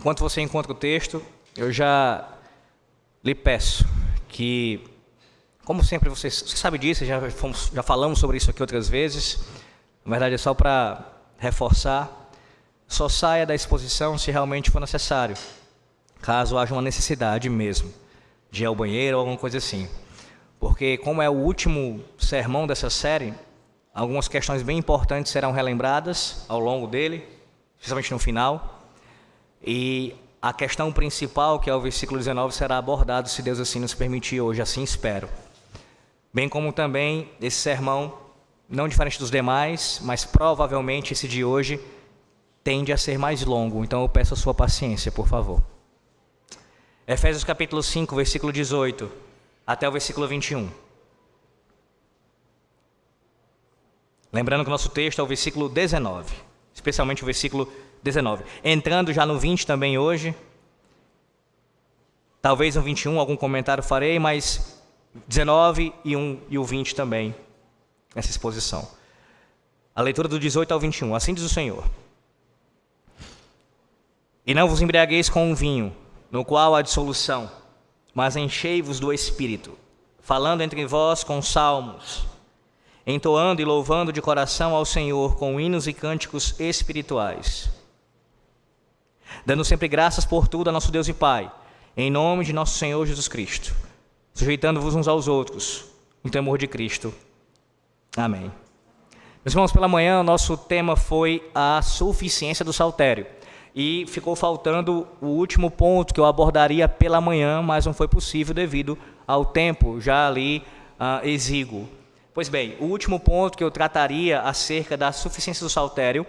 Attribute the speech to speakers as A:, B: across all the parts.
A: Enquanto você encontra o texto, eu já lhe peço que, como sempre, você sabe disso, já falamos sobre isso aqui outras vezes, na verdade é só para reforçar, só saia da exposição se realmente for necessário, caso haja uma necessidade mesmo, de ir ao banheiro ou alguma coisa assim. Porque como é o último sermão dessa série, algumas questões bem importantes serão relembradas ao longo dele, especialmente no final, e a questão principal, que é o versículo 19, será abordado, se Deus assim nos permitir hoje, assim espero. Bem como também esse sermão, não diferente dos demais, mas provavelmente esse de hoje tende a ser mais longo, então eu peço a sua paciência, por favor. Efésios capítulo 5, versículo 18, até o versículo 21. Lembrando que o nosso texto é o versículo 19, especialmente o versículo 19. Entrando já no 20 também hoje, talvez no 21 algum comentário farei, mas 19 e o 20 também, nessa exposição. A leitura do 18 ao 21, assim diz o Senhor. E não vos embriagueis com o vinho, no qual há dissolução, mas enchei-vos do Espírito, falando entre vós com salmos, entoando e louvando de coração ao Senhor com hinos e cânticos espirituais, dando sempre graças por tudo a nosso Deus e Pai, em nome de nosso Senhor Jesus Cristo, sujeitando-vos uns aos outros, no temor de Cristo. Amém. Meus irmãos, pela manhã o nosso tema foi a suficiência do saltério. E ficou faltando o último ponto que eu abordaria pela manhã, mas não foi possível devido ao tempo já ali exíguo. Pois bem, o último ponto que eu trataria acerca da suficiência do saltério,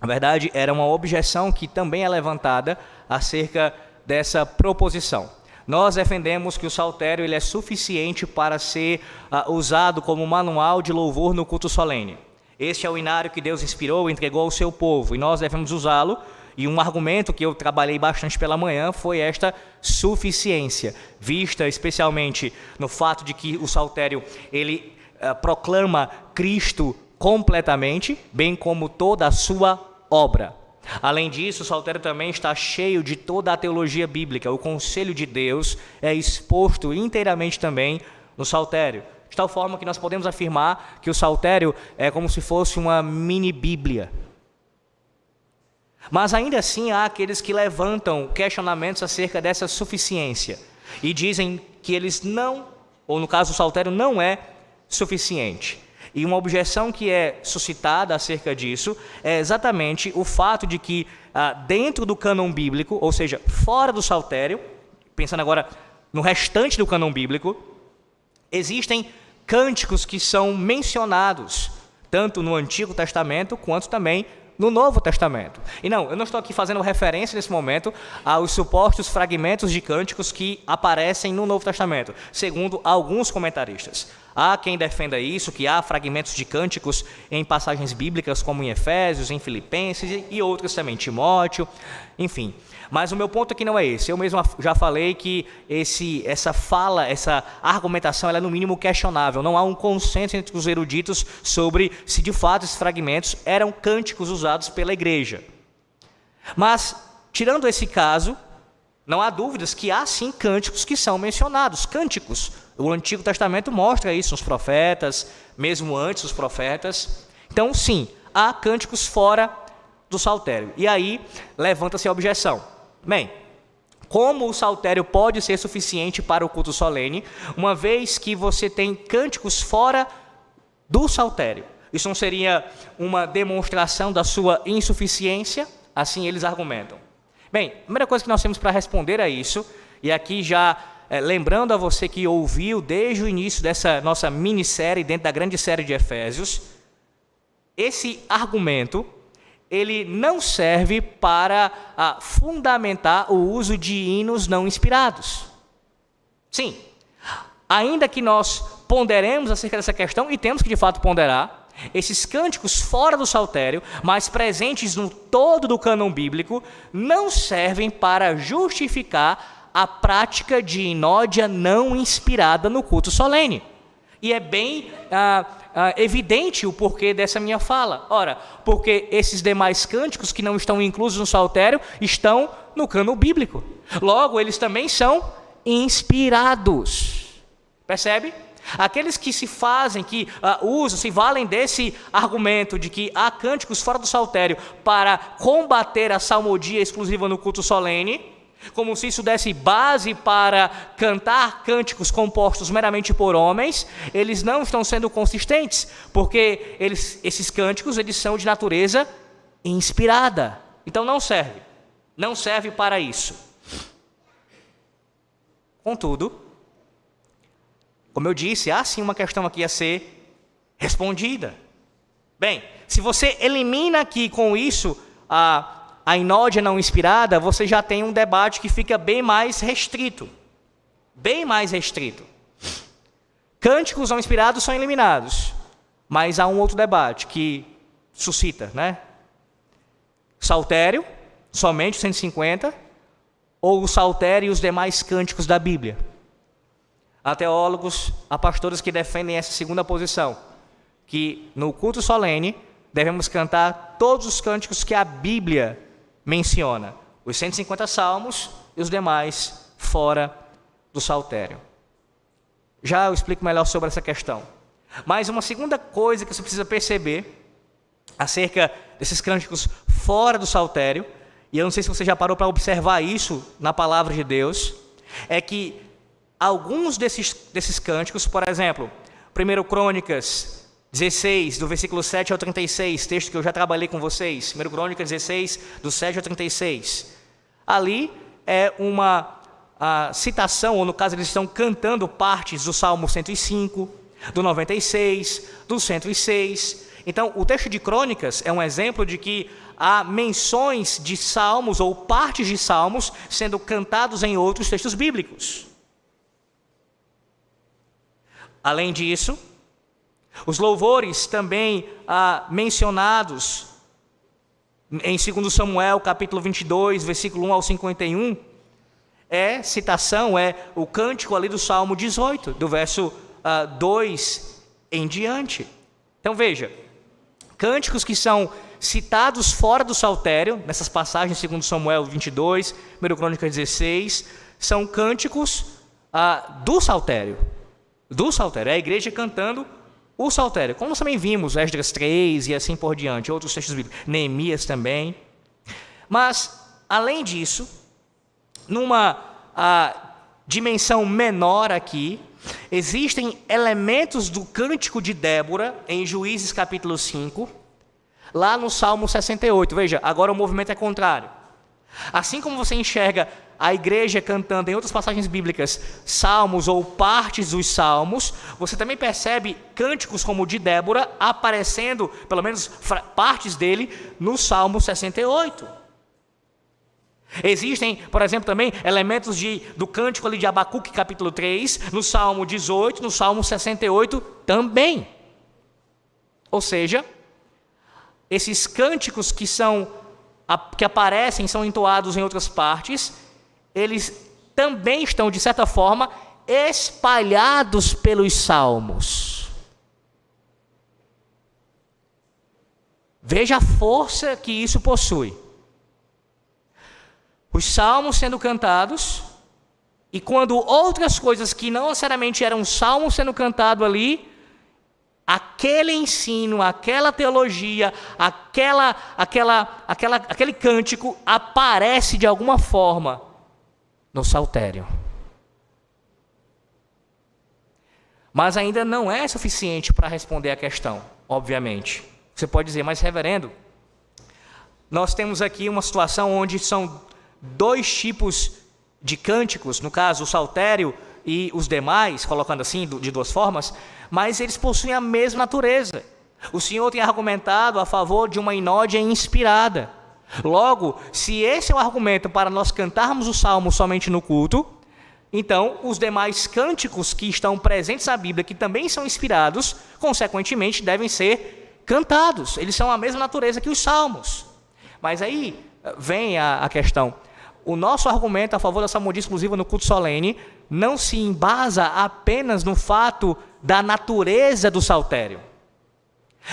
A: na verdade, era uma objeção que também é levantada acerca dessa proposição. Nós defendemos que o saltério ele é suficiente para ser usado como manual de louvor no culto solene. Este é o inário que Deus inspirou e entregou ao seu povo, e nós devemos usá-lo. E um argumento que eu trabalhei bastante pela manhã foi esta suficiência, vista especialmente no fato de que o saltério ele proclama Cristo completamente, bem como toda a sua obra. Além disso, o saltério também está cheio de toda a teologia bíblica. O conselho de Deus é exposto inteiramente também no saltério. De tal forma que nós podemos afirmar que o saltério é como se fosse uma mini Bíblia. Mas ainda assim há aqueles que levantam questionamentos acerca dessa suficiência e dizem que eles não, ou no caso o saltério não é suficiente. E uma objeção que é suscitada acerca disso é exatamente o fato de que dentro do cânon bíblico, ou seja, fora do saltério, pensando agora no restante do cânon bíblico, existem cânticos que são mencionados tanto no Antigo Testamento quanto também no Novo Testamento. E não, eu não estou aqui fazendo referência nesse momento aos supostos fragmentos de cânticos que aparecem no Novo Testamento, segundo alguns comentaristas. Há quem defenda isso, que há fragmentos de cânticos em passagens bíblicas, como em Efésios, em Filipenses e outros também, Timóteo, enfim. Mas o meu ponto aqui não é esse. Eu mesmo já falei que essa argumentação, ela é no mínimo questionável. Não há um consenso entre os eruditos sobre se de fato esses fragmentos eram cânticos usados pela igreja. Mas, tirando esse caso, não há dúvidas que há sim cânticos que são mencionados. Cânticos. O Antigo Testamento mostra isso nos profetas, mesmo antes dos profetas. Então, sim, há cânticos fora do saltério. E aí, levanta-se a objeção. Bem, como o saltério pode ser suficiente para o culto solene, uma vez que você tem cânticos fora do saltério? Isso não seria uma demonstração da sua insuficiência? Assim eles argumentam. Bem, a primeira coisa que nós temos para responder a isso, e aqui já lembrando a você que ouviu desde o início dessa nossa minissérie, dentro da grande série de Efésios, esse argumento ele não serve para fundamentar o uso de hinos não inspirados. Sim, ainda que nós ponderemos acerca dessa questão, e temos que de fato ponderar, esses cânticos fora do saltério, mas presentes no todo do cânon bíblico, não servem para justificar a prática de inódia não inspirada no culto solene. E é bem evidente o porquê dessa minha fala. Ora, porque esses demais cânticos que não estão inclusos no saltério estão no cânon bíblico. Logo, eles também são inspirados. Percebe? Aqueles que se fazem, que usam, se valem desse argumento de que há cânticos fora do saltério para combater a salmodia exclusiva no culto solene, como se isso desse base para cantar cânticos compostos meramente por homens, eles não estão sendo consistentes, porque esses cânticos eles são de natureza inspirada. Então não serve para isso. Contudo, como eu disse, há sim uma questão aqui a ser respondida. Bem, se você elimina aqui com isso a inódia não inspirada, você já tem um debate que fica bem mais restrito. Bem mais restrito. Cânticos não inspirados são eliminados, mas há um outro debate que suscita, né? Saltério, somente 150, ou o saltério e os demais cânticos da Bíblia? Há teólogos, há pastores que defendem essa segunda posição, que no culto solene devemos cantar todos os cânticos que a Bíblia menciona, os 150 salmos e os demais fora do saltério. Já eu explico melhor sobre essa questão. Mas uma segunda coisa que você precisa perceber acerca desses cânticos fora do saltério, e eu não sei se você já parou para observar isso na palavra de Deus, é que alguns desses cânticos, por exemplo, 1 Crônicas 16, do versículo 7 ao 36, texto que eu já trabalhei com vocês, 1 Crônicas 16, do 7 ao 36. Ali é uma citação, ou no caso eles estão cantando partes do Salmo 105, do 96, do 106. Então, o texto de Crônicas é um exemplo de que há menções de salmos ou partes de salmos sendo cantados em outros textos bíblicos. Além disso, os louvores também mencionados em 2 Samuel, capítulo 22, versículo 1 ao 51, é o cântico ali do Salmo 18, do verso 2 em diante. Então veja, cânticos que são citados fora do saltério, nessas passagens, 2 Samuel 22, 1 Crônicas 16, são cânticos do saltério. Do saltério, é a igreja cantando o saltério, como nós também vimos, Esdras 3 e assim por diante, outros textos bíblicos, Neemias também. Mas, além disso, numa dimensão menor aqui, existem elementos do cântico de Débora, em Juízes capítulo 5, lá no Salmo 68. Veja, agora o movimento é contrário. Assim como você enxerga a igreja cantando em outras passagens bíblicas salmos ou partes dos salmos, você também percebe cânticos como o de Débora aparecendo, pelo menos partes dele, no Salmo 68. Existem, por exemplo, também elementos do cântico ali de Abacuque capítulo 3, no Salmo 18, no Salmo 68 também. Ou seja, esses cânticos que aparecem, são entoados em outras partes, eles também estão, de certa forma, espalhados pelos salmos. Veja a força que isso possui. Os salmos sendo cantados, e quando outras coisas que não necessariamente eram salmos sendo cantado ali, aquele ensino, aquela teologia, aquele cântico aparece de alguma forma no saltério. Mas ainda não é suficiente para responder a questão, obviamente. Você pode dizer, mas reverendo, nós temos aqui uma situação onde são dois tipos de cânticos, no caso o saltério e os demais, colocando assim de duas formas, mas eles possuem a mesma natureza. O Senhor tem argumentado a favor de uma inódia inspirada. Logo, se esse é o argumento para nós cantarmos o salmo somente no culto, então os demais cânticos que estão presentes na Bíblia, que também são inspirados, consequentemente devem ser cantados. Eles são a mesma natureza que os salmos. Mas aí vem a questão. O nosso argumento a favor da salmodia exclusiva no culto solene não se embasa apenas no fato da natureza do saltério.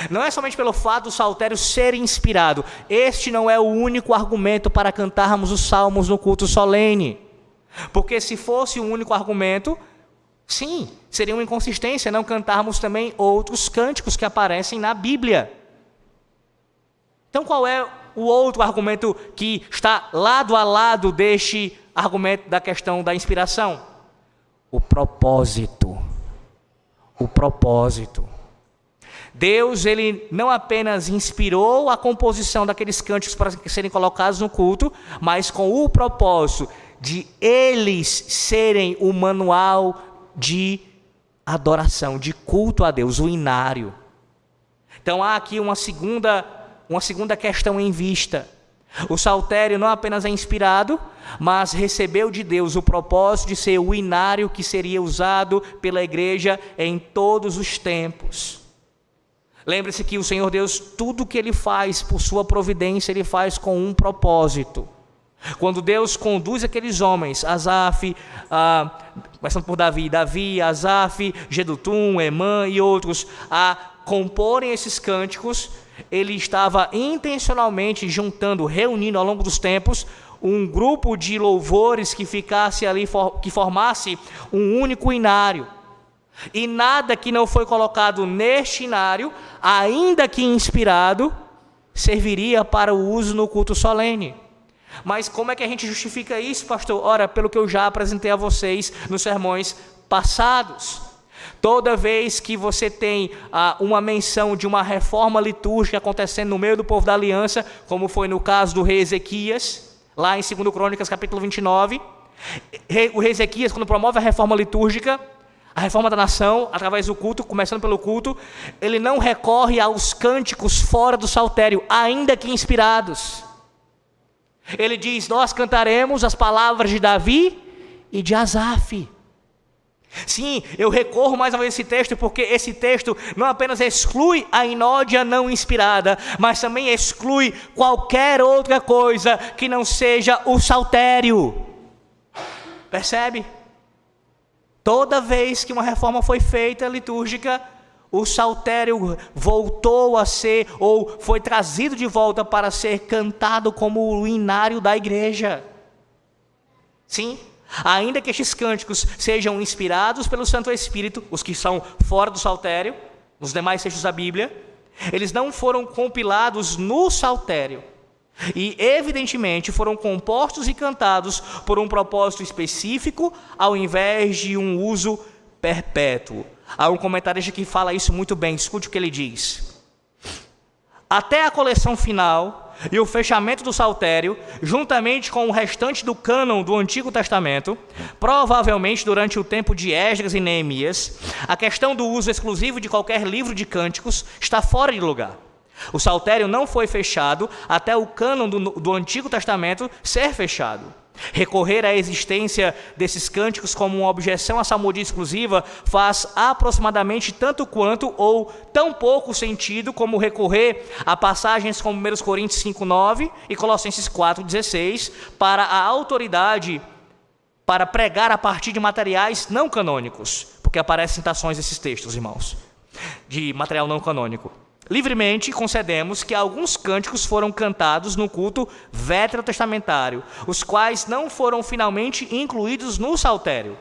A: Não é somente pelo fato do saltério ser inspirado. Este não é o único argumento para cantarmos os salmos no culto solene. Porque se fosse o único argumento, sim, seria uma inconsistência não cantarmos também outros cânticos que aparecem na Bíblia. Então qual é o outro argumento que está lado a lado deste argumento da questão da inspiração? O propósito. O propósito. Deus, ele não apenas inspirou a composição daqueles cânticos para serem colocados no culto, mas com o propósito de eles serem o manual de adoração, de culto a Deus, o inário. Então há aqui uma segunda questão em vista. O saltério não apenas é inspirado, mas recebeu de Deus o propósito de ser o inário que seria usado pela igreja em todos os tempos. Lembre-se que o Senhor Deus, tudo que Ele faz por sua providência, Ele faz com um propósito. Quando Deus conduz aqueles homens, Asaf, começando por Davi, Asaf, Jedutum, Emã e outros, a comporem esses cânticos, Ele estava intencionalmente reunindo ao longo dos tempos, um grupo de louvores que ficasse ali, que formasse um único inário. E nada que não foi colocado neste inário, ainda que inspirado, serviria para o uso no culto solene. Mas como é que a gente justifica isso, pastor? Ora, pelo que eu já apresentei a vocês nos sermões passados. Toda vez que você tem uma menção de uma reforma litúrgica acontecendo no meio do povo da aliança, como foi no caso do rei Ezequias, lá em 2 Crônicas capítulo 29, o rei Ezequias, quando promove a reforma litúrgica, a reforma da nação, através do culto, começando pelo culto, ele não recorre aos cânticos fora do saltério, ainda que inspirados. Ele diz, nós cantaremos as palavras de Davi e de Asaf. Sim, eu recorro mais uma vez a esse texto, porque esse texto não apenas exclui a inódia não inspirada, mas também exclui qualquer outra coisa que não seja o saltério. Percebe? Toda vez que uma reforma foi feita litúrgica, o saltério voltou a ser, ou foi trazido de volta para ser cantado como o inário da igreja. Sim, ainda que estes cânticos sejam inspirados pelo Santo Espírito, os que são fora do saltério, nos demais textos da Bíblia, eles não foram compilados no saltério. E, evidentemente, foram compostos e cantados por um propósito específico, ao invés de um uso perpétuo. Há um comentarista que fala isso muito bem, escute o que ele diz. Até a coleção final e o fechamento do saltério, juntamente com o restante do cânon do Antigo Testamento, provavelmente durante o tempo de Esdras e Neemias, a questão do uso exclusivo de qualquer livro de cânticos está fora de lugar. O saltério não foi fechado até o cânon do Antigo Testamento ser fechado. Recorrer à existência desses cânticos como uma objeção à salmodia exclusiva faz aproximadamente tanto quanto ou tão pouco sentido como recorrer a passagens como 1 Coríntios 5:9 e Colossenses 4:16 para a autoridade para pregar a partir de materiais não canônicos, porque aparecem citações desses textos, irmãos, de material não canônico. Livremente concedemos que alguns cânticos foram cantados no culto veterotestamentário, os quais não foram finalmente incluídos no saltério.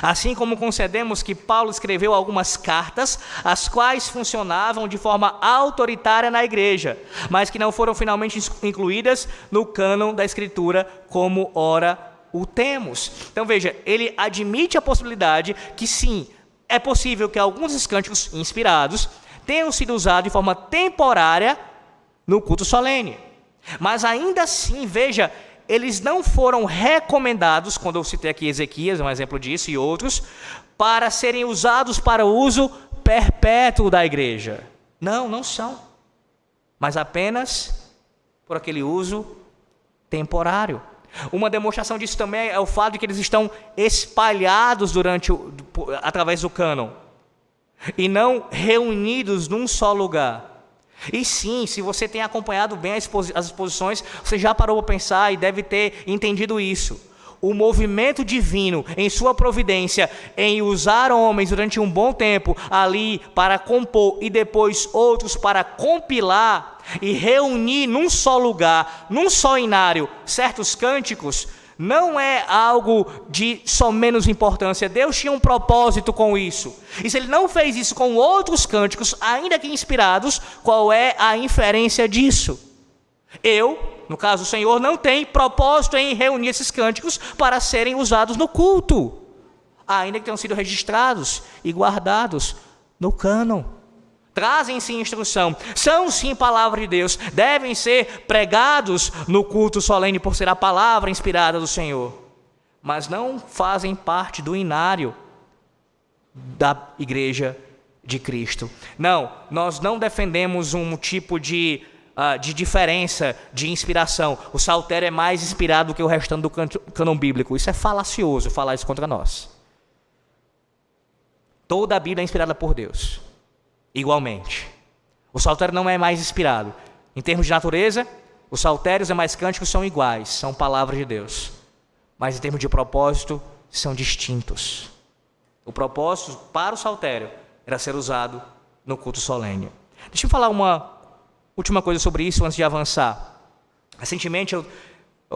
A: Assim como concedemos que Paulo escreveu algumas cartas, as quais funcionavam de forma autoritária na igreja, mas que não foram finalmente incluídas no cânon da Escritura, como ora o temos. Então veja, ele admite a possibilidade que sim, é possível que alguns desses cânticos inspirados tenham sido usados de forma temporária no culto solene. Mas ainda assim, veja, eles não foram recomendados, quando eu citei aqui Ezequias, um exemplo disso, e outros, para serem usados para o uso perpétuo da igreja. Não, não são. Mas apenas por aquele uso temporário. Uma demonstração disso também é o fato de que eles estão espalhados através do cânon, e não reunidos num só lugar. E sim, se você tem acompanhado bem as exposições, você já parou para pensar e deve ter entendido isso. o movimento divino em sua providência em usar homens durante um bom tempo ali para compor e depois outros para compilar e reunir num só lugar, num só inário, certos cânticos, não é algo de só menos importância. Deus tinha um propósito com isso. E se ele não fez isso com outros cânticos, ainda que inspirados, qual é a inferência disso? No caso o Senhor, não tem propósito em reunir esses cânticos para serem usados no culto, ainda que tenham sido registrados e guardados no cânon. Trazem sim instrução, são sim palavra de Deus, devem ser pregados no culto solene por ser a palavra inspirada do Senhor, mas não fazem parte do inário da igreja de Cristo. Não, nós não defendemos um tipo de diferença de inspiração. O saltério é mais inspirado do que o restante do cânon bíblico. Isso é falacioso falar isso contra nós. Toda a Bíblia é inspirada por Deus. Igualmente, o saltério não é mais inspirado. Em termos de natureza, os saltérios e mais cânticos são iguais, são palavras de Deus. Mas em termos de propósito, são distintos. O propósito para o saltério era ser usado no culto solene. Deixa eu falar uma última coisa sobre isso antes de avançar. Recentemente, eu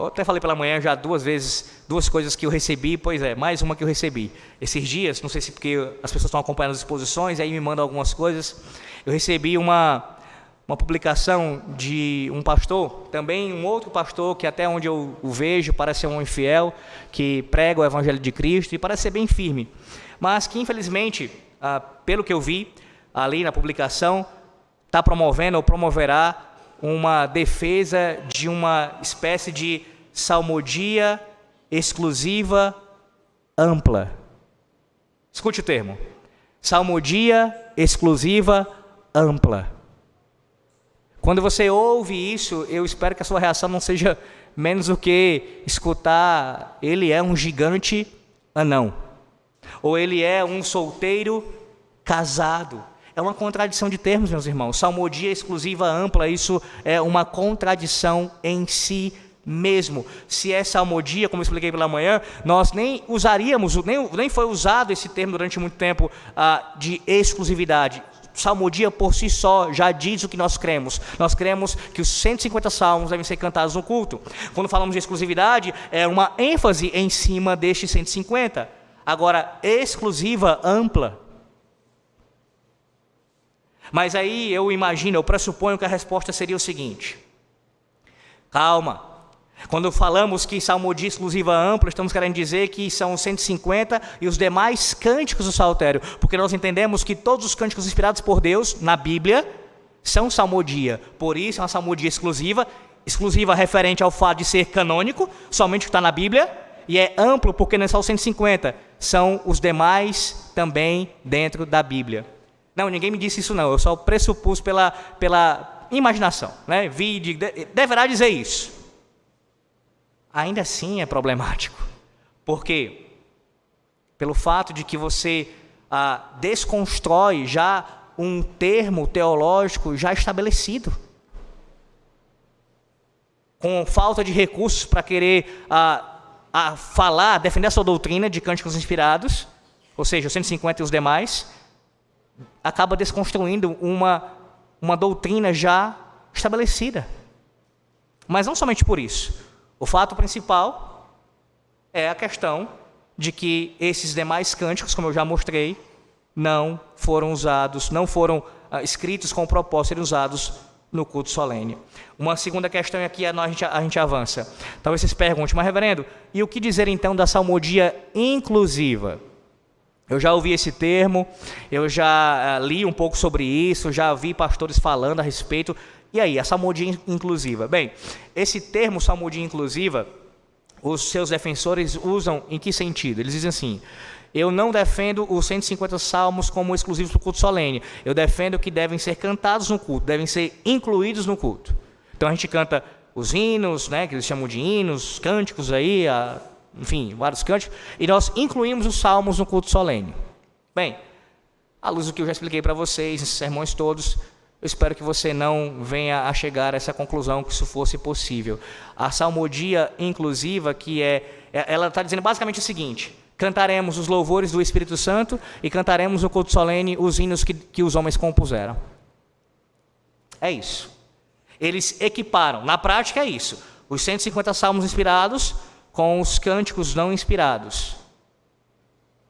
A: até falei pela manhã já duas coisas que eu recebi, mais uma que eu recebi. Esses dias, não sei se porque as pessoas estão acompanhando as exposições, aí me mandam algumas coisas. Eu recebi uma publicação de um pastor, também um outro pastor, que até onde eu o vejo, parece ser um homem fiel, que prega o Evangelho de Cristo e parece ser bem firme. Mas que, infelizmente, pelo que eu vi ali na publicação, está promovendo ou promoverá uma defesa de uma espécie de salmodia exclusiva ampla. Escute o termo. Salmodia exclusiva ampla. Quando você ouve isso, eu espero que a sua reação não seja menos do que escutar: ele é um gigante anão, ou ele é um solteiro casado. É uma contradição de termos, meus irmãos. Salmodia exclusiva ampla, isso é uma contradição em si mesmo. Se é salmodia, como eu expliquei pela manhã, nós nem usaríamos, nem foi usado esse termo durante muito tempo de exclusividade. Salmodia por si só já diz o que nós cremos. Nós cremos que os 150 salmos devem ser cantados no culto. Quando falamos de exclusividade, é uma ênfase em cima destes 150. Agora, exclusiva ampla. Mas aí eu pressuponho que a resposta seria o seguinte: calma, quando falamos que salmodia exclusiva ampla, estamos querendo dizer que são 150 e os demais cânticos do saltério, porque nós entendemos que todos os cânticos inspirados por Deus na Bíblia são salmodia, por isso é uma salmodia exclusiva referente ao fato de ser canônico, somente o que está na Bíblia, e é amplo porque não é só os 150, são os demais também dentro da Bíblia. Não, ninguém me disse isso não, eu só pressupus pela imaginação, né? Deverá dizer isso. Ainda assim é problemático, porque pelo fato de que você desconstrói já um termo teológico já estabelecido, com falta de recursos para querer defender a sua doutrina de cânticos inspirados, ou seja, os 150 e os demais, acaba desconstruindo uma doutrina já estabelecida. Mas não somente por isso. O fato principal é a questão de que esses demais cânticos, como eu já mostrei, não foram escritos com o propósito de serem usados no culto solene. Uma segunda questão, e aqui a gente avança. Talvez você se pergunte: mas reverendo, e o que dizer então da salmodia inclusiva? Eu já ouvi esse termo, eu já li um pouco sobre isso, já vi pastores falando a respeito. E aí, a salmodia inclusiva? Bem, esse termo salmodia inclusiva, os seus defensores usam em que sentido? Eles dizem assim: eu não defendo os 150 salmos como exclusivos para o culto solene. Eu defendo que devem ser cantados no culto, devem ser incluídos no culto. Então a gente canta os hinos, né, que eles chamam de hinos, cânticos aí, enfim, vários cânticos, e nós incluímos os salmos no culto solene. Bem, à luz do que eu já expliquei para vocês, esses sermões todos, Eu espero que você não venha a chegar a essa conclusão que isso fosse possível. A salmodia inclusiva, ela está dizendo basicamente o seguinte: cantaremos os louvores do Espírito Santo e cantaremos no culto solene os hinos que os homens compuseram. É isso. Eles equiparam, na prática é isso, os 150 salmos inspirados com os cânticos não inspirados,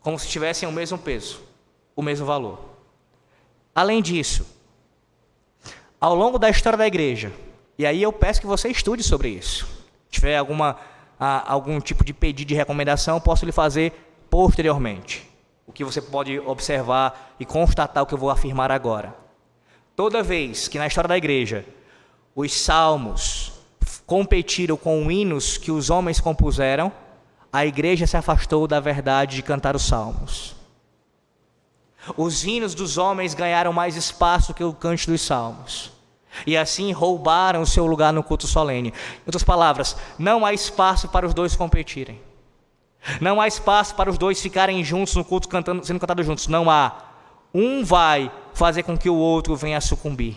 A: como se tivessem o mesmo peso, o mesmo valor. Além disso, ao longo da história da igreja, e aí eu peço que você estude sobre isso, se tiver algum tipo de pedido de recomendação, eu posso lhe fazer posteriormente. O que você pode observar e constatar o que eu vou afirmar agora. Toda vez que na história da igreja os salmos competiram com hinos que os homens compuseram, a igreja se afastou da verdade de cantar os salmos. Os hinos dos homens ganharam mais espaço que o cântico dos salmos. E assim roubaram o seu lugar no culto solene. Em outras palavras, não há espaço para os dois competirem. Não há espaço para os dois ficarem juntos no culto, sendo cantados juntos. Não há. Um vai fazer com que o outro venha a sucumbir.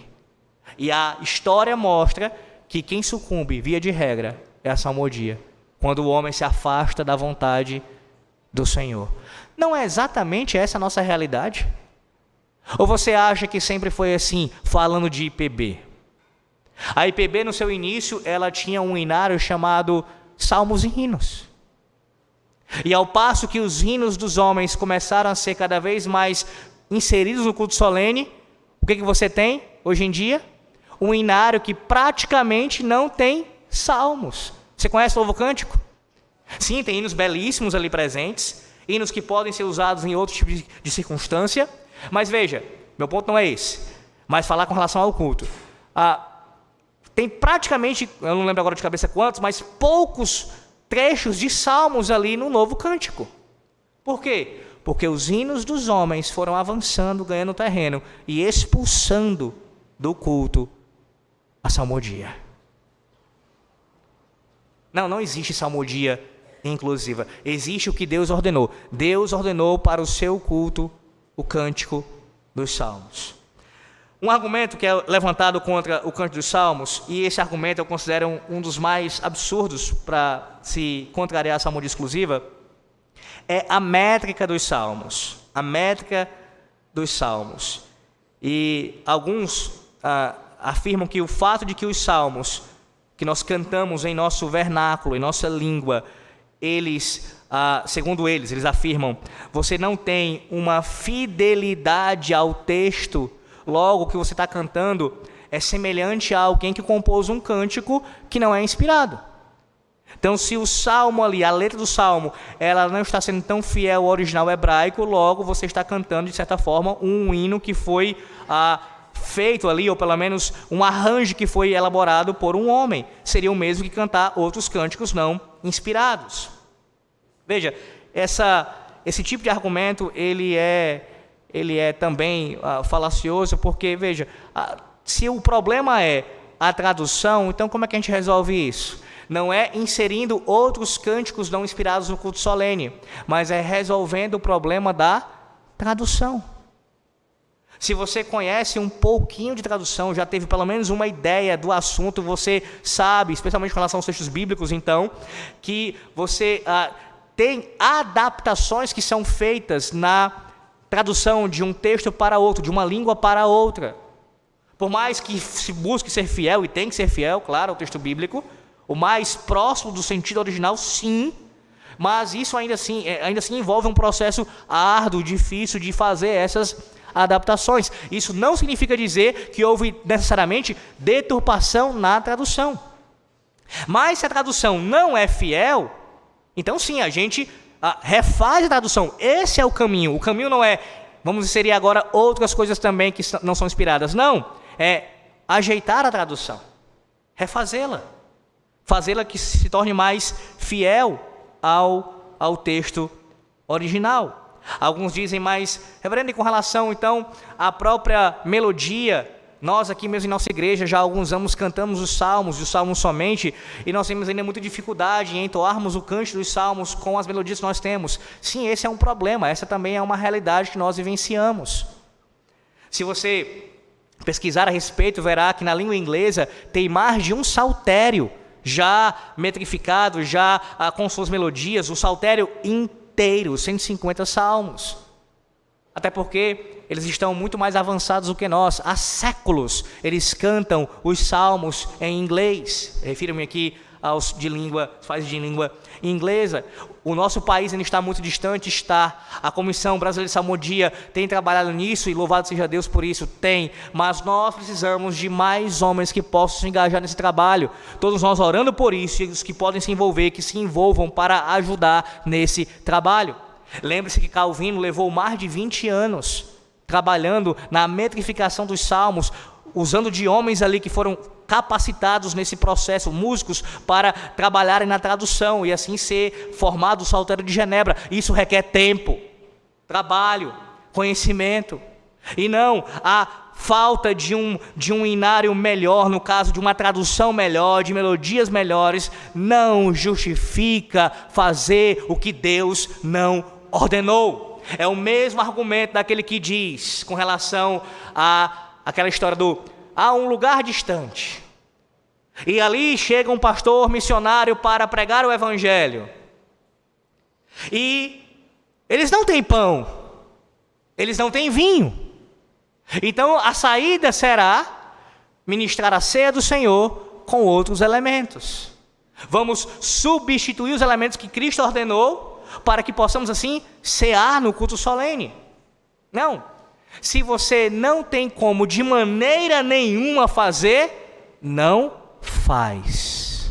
A: E a história mostra que quem sucumbe, via de regra, é a salmodia. Quando o homem se afasta da vontade do Senhor. Não é exatamente essa a nossa realidade? Ou você acha que sempre foi assim, falando de IPB? A IPB, no seu início, ela tinha um hinário chamado Salmos e Hinos. E ao passo que os hinos dos homens começaram a ser cada vez mais inseridos no culto solene, o que você tem hoje em dia? Um hinário que praticamente não tem salmos. Você conhece o Novo Cântico? Sim, tem hinos belíssimos ali presentes, hinos que podem ser usados em outro tipo de circunstância, mas veja, meu ponto não é esse, mas falar com relação ao culto. Tem praticamente, eu não lembro agora de cabeça quantos, mas poucos trechos de salmos ali no Novo Cântico. Por quê? Porque os hinos dos homens foram avançando, ganhando terreno e expulsando do culto a salmodia. Não existe salmodia inclusiva. Existe o que Deus ordenou. Deus ordenou para o seu culto o cântico dos salmos. Um argumento que é levantado contra o cântico dos salmos, e esse argumento eu considero um dos mais absurdos para se contrariar a salmodia exclusiva, é a métrica dos salmos. A métrica dos salmos. E alguns afirmam que o fato de que os salmos que nós cantamos em nosso vernáculo, em nossa língua, segundo eles afirmam, você não tem uma fidelidade ao texto, logo o que você está cantando é semelhante a alguém que compôs um cântico que não é inspirado. Então, se o salmo ali, a letra do salmo, ela não está sendo tão fiel ao original hebraico, logo você está cantando, de certa forma, um hino que foi feito ali, ou pelo menos um arranjo que foi elaborado por um homem. Seria o mesmo que cantar outros cânticos não inspirados. Veja, esse tipo de argumento, ele é também falacioso, porque, veja, se o problema é a tradução, então como é que a gente resolve isso? Não é inserindo outros cânticos não inspirados no culto solene, mas é resolvendo o problema da tradução. Se você conhece um pouquinho de tradução, já teve pelo menos uma ideia do assunto, você sabe, especialmente com relação aos textos bíblicos, então, que você tem adaptações que são feitas na tradução de um texto para outro, de uma língua para outra. Por mais que se busque ser fiel, e tem que ser fiel, claro, ao texto bíblico, o mais próximo do sentido original, sim, mas isso ainda assim envolve um processo árduo, difícil de fazer essas adaptações. Isso não significa dizer que houve necessariamente deturpação na tradução. Mas se a tradução não é fiel, então sim, a gente refaz a tradução. Esse é o caminho. O caminho não é, vamos inserir agora outras coisas também que não são inspiradas. Não, é ajeitar a tradução, refazê-la, fazê-la que se torne mais fiel ao texto original. Alguns dizem, mas, reverendo, e com relação, então, à própria melodia, nós aqui mesmo em nossa igreja, já há alguns anos cantamos os salmos, e os salmos somente, e nós temos ainda muita dificuldade em entoarmos o cântico dos salmos com as melodias que nós temos. Sim, esse é um problema, essa também é uma realidade que nós vivenciamos. Se você pesquisar a respeito, verá que na língua inglesa tem mais de um saltério já metrificado, já com suas melodias, o saltério inteiro, 150 salmos. Até porque eles estão muito mais avançados do que nós. Há séculos eles cantam os salmos em inglês. Refiro-me aqui aos países de língua inglesa. O nosso país ainda está muito distante, está. A Comissão Brasileira de Salmodia tem trabalhado nisso e louvado seja Deus por isso, tem. Mas nós precisamos de mais homens que possam se engajar nesse trabalho. Todos nós orando por isso e os que podem se envolver, que se envolvam para ajudar nesse trabalho. Lembre-se que Calvino levou mais de 20 anos trabalhando na metrificação dos salmos, usando de homens ali que foram capacitados nesse processo, músicos, para trabalharem na tradução e assim ser formado o Saltério de Genebra. Isso requer tempo, trabalho, conhecimento. E não a falta de um inário melhor, no caso de uma tradução melhor, de melodias melhores, não justifica fazer o que Deus não ordenou. É o mesmo argumento daquele que diz com relação àquela história há um lugar distante e ali chega um pastor missionário para pregar o evangelho e eles não têm pão, eles não têm vinho, então a saída será ministrar a ceia do Senhor com outros elementos. Vamos substituir os elementos que Cristo ordenou para que possamos assim cear no culto solene. Não. Se você não tem como de maneira nenhuma fazer, não faz.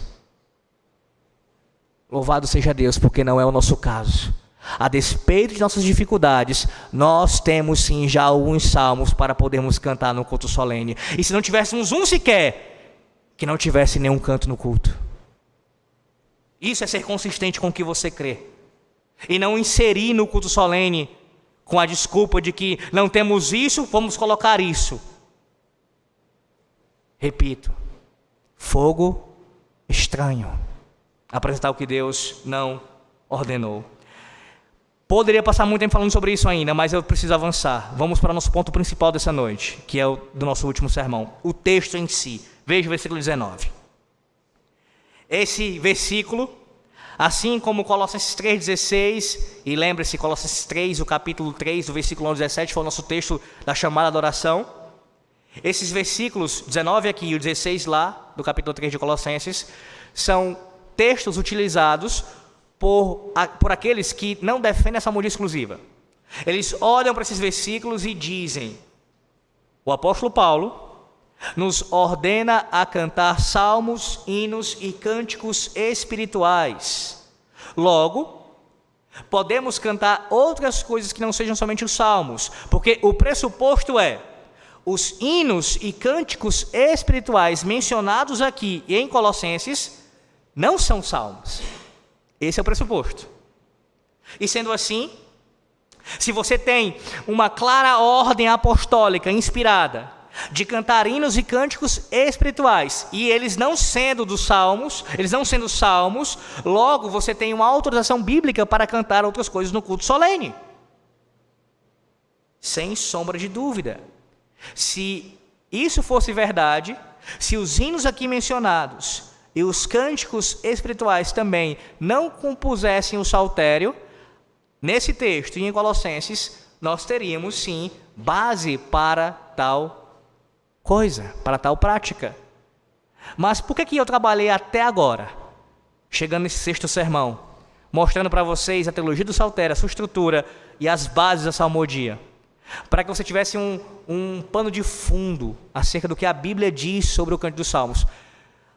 A: Louvado seja Deus, porque não é o nosso caso. A despeito de nossas dificuldades, nós temos sim já alguns salmos para podermos cantar no culto solene. E se não tivéssemos um sequer, que não tivesse nenhum canto no culto. Isso é ser consistente com o que você crê. E não inserir no culto solene com a desculpa de que não temos isso, vamos colocar isso. Repito, fogo estranho. Apresentar o que Deus não ordenou. Poderia passar muito tempo falando sobre isso ainda, mas eu preciso avançar. Vamos para o nosso ponto principal dessa noite, que é o do nosso último sermão. O texto em si. Veja o versículo 19. Esse versículo, assim como Colossenses 3,16, e lembre-se, Colossenses 3, o capítulo 3, do versículo 1 ao 17, foi o nosso texto da chamada da oração. Esses versículos, 19 aqui e o 16 lá, do capítulo 3 de Colossenses, são textos utilizados por aqueles que não defendem essa salmodia exclusiva. Eles olham para esses versículos e dizem, o apóstolo Paulo nos ordena a cantar salmos, hinos e cânticos espirituais. Logo, podemos cantar outras coisas que não sejam somente os salmos, porque o pressuposto é, os hinos e cânticos espirituais mencionados aqui em Colossenses não são salmos. Esse é o pressuposto. E sendo assim, se você tem uma clara ordem apostólica inspirada de cantar hinos e cânticos espirituais, e eles não sendo dos salmos, logo você tem uma autorização bíblica para cantar outras coisas no culto solene. Sem sombra de dúvida. Se isso fosse verdade, se os hinos aqui mencionados e os cânticos espirituais também não compusessem o saltério, nesse texto e em Colossenses, nós teríamos sim base para tal coisa, para tal prática. Mas por que eu trabalhei até agora, chegando nesse sexto sermão, mostrando para vocês a teologia do saltério, a sua estrutura e as bases da salmodia? Para que você tivesse um pano de fundo acerca do que a Bíblia diz sobre o Cântico dos Salmos.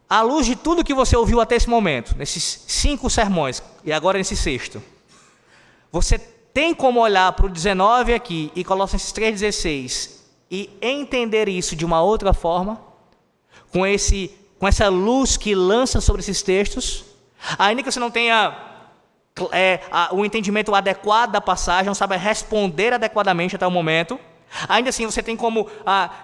A: À luz de tudo que você ouviu até esse momento, nesses 5 sermões, e agora nesse sexto, você tem como olhar para o 19 aqui e Colossenses 3,16 e entender isso de uma outra forma, com essa luz que lança sobre esses textos, ainda que você não tenha o entendimento adequado da passagem, não sabe responder adequadamente até o momento, ainda assim você tem como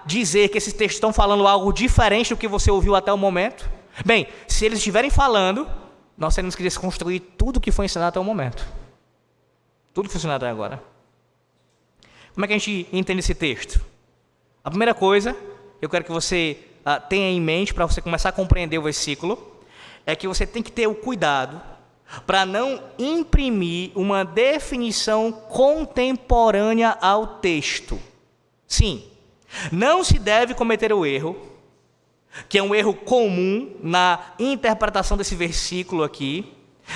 A: dizer que esses textos estão falando algo diferente do que você ouviu até o momento. Bem, se eles estiverem falando, nós temos que desconstruir tudo que foi ensinado até o momento. Tudo que foi ensinado até agora. Como é que a gente entende esse texto? A primeira coisa eu quero que você tenha em mente, para você começar a compreender o versículo, é que você tem que ter o cuidado para não imprimir uma definição contemporânea ao texto. Sim, não se deve cometer o erro, que é um erro comum na interpretação desse versículo aqui,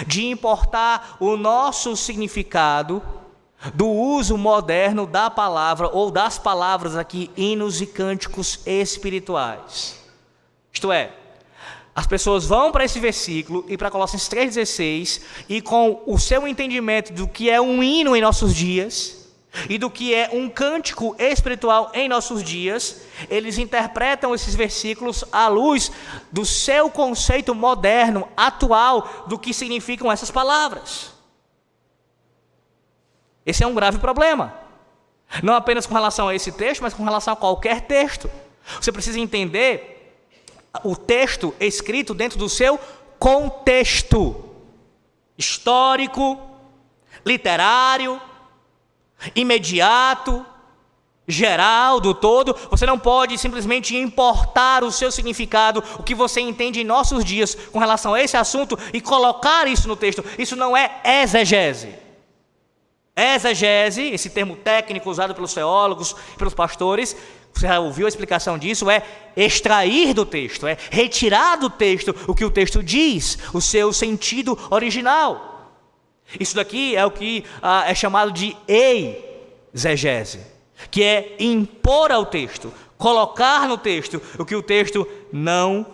A: de importar o nosso significado do uso moderno da palavra, ou das palavras aqui, hinos e cânticos espirituais. Isto é, as pessoas vão para esse versículo e para Colossenses 3,16 e com o seu entendimento do que é um hino em nossos dias e do que é um cântico espiritual em nossos dias, eles interpretam esses versículos à luz do seu conceito moderno, atual, do que significam essas palavras. Esse é um grave problema. Não apenas com relação a esse texto, mas com relação a qualquer texto. Você precisa entender o texto escrito dentro do seu contexto histórico, literário, imediato, geral, do todo. Você não pode simplesmente importar o seu significado, o que você entende em nossos dias com relação a esse assunto e colocar isso no texto. Isso não é exegese. Exegese, esse termo técnico usado pelos teólogos e pelos pastores, você já ouviu a explicação disso, é extrair do texto, é retirar do texto o que o texto diz, o seu sentido original. Isso daqui é o que é chamado de exegese, que é impor ao texto, colocar no texto o que o texto não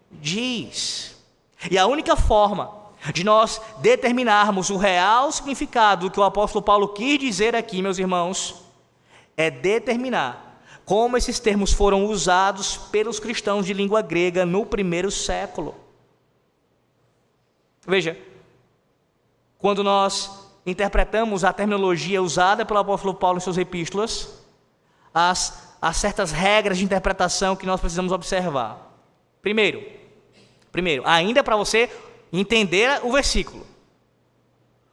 A: diz. E a única forma de nós determinarmos o real significado do que o apóstolo Paulo quis dizer aqui, meus irmãos, é determinar como esses termos foram usados pelos cristãos de língua grega no primeiro século. Veja, quando nós interpretamos a terminologia usada pelo apóstolo Paulo em suas epístolas, há certas regras de interpretação que nós precisamos observar. Primeiro, ainda para você entender o versículo,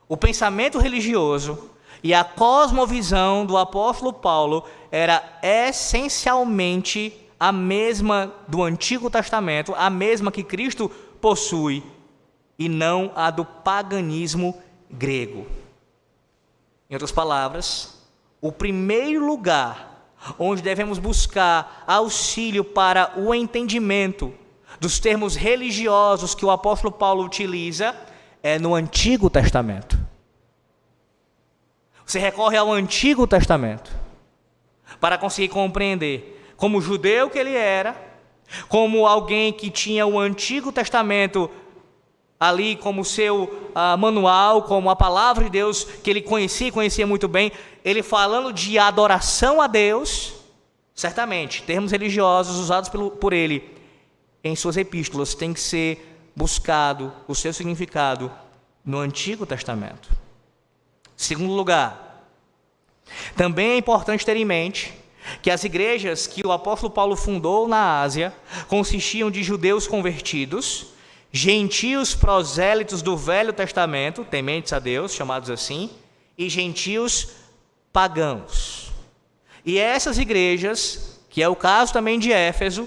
A: o pensamento religioso e a cosmovisão do apóstolo Paulo era essencialmente a mesma do Antigo Testamento, a mesma que Cristo possui, e não a do paganismo grego. Em outras palavras, o primeiro lugar onde devemos buscar auxílio para o entendimento dos termos religiosos que o apóstolo Paulo utiliza é no Antigo Testamento. Você recorre ao Antigo Testamento para conseguir compreender, como judeu que ele era, como alguém que tinha o Antigo Testamento ali como seu manual, como a palavra de Deus que ele conhecia muito bem, ele falando de adoração a Deus, certamente, termos religiosos usados por ele em suas epístolas, tem que ser buscado o seu significado no Antigo Testamento. Segundo lugar, também é importante ter em mente que as igrejas que o apóstolo Paulo fundou na Ásia consistiam de judeus convertidos, gentios prosélitos do Velho Testamento, tementes a Deus, chamados assim, e gentios pagãos. E essas igrejas, que é o caso também de Éfeso,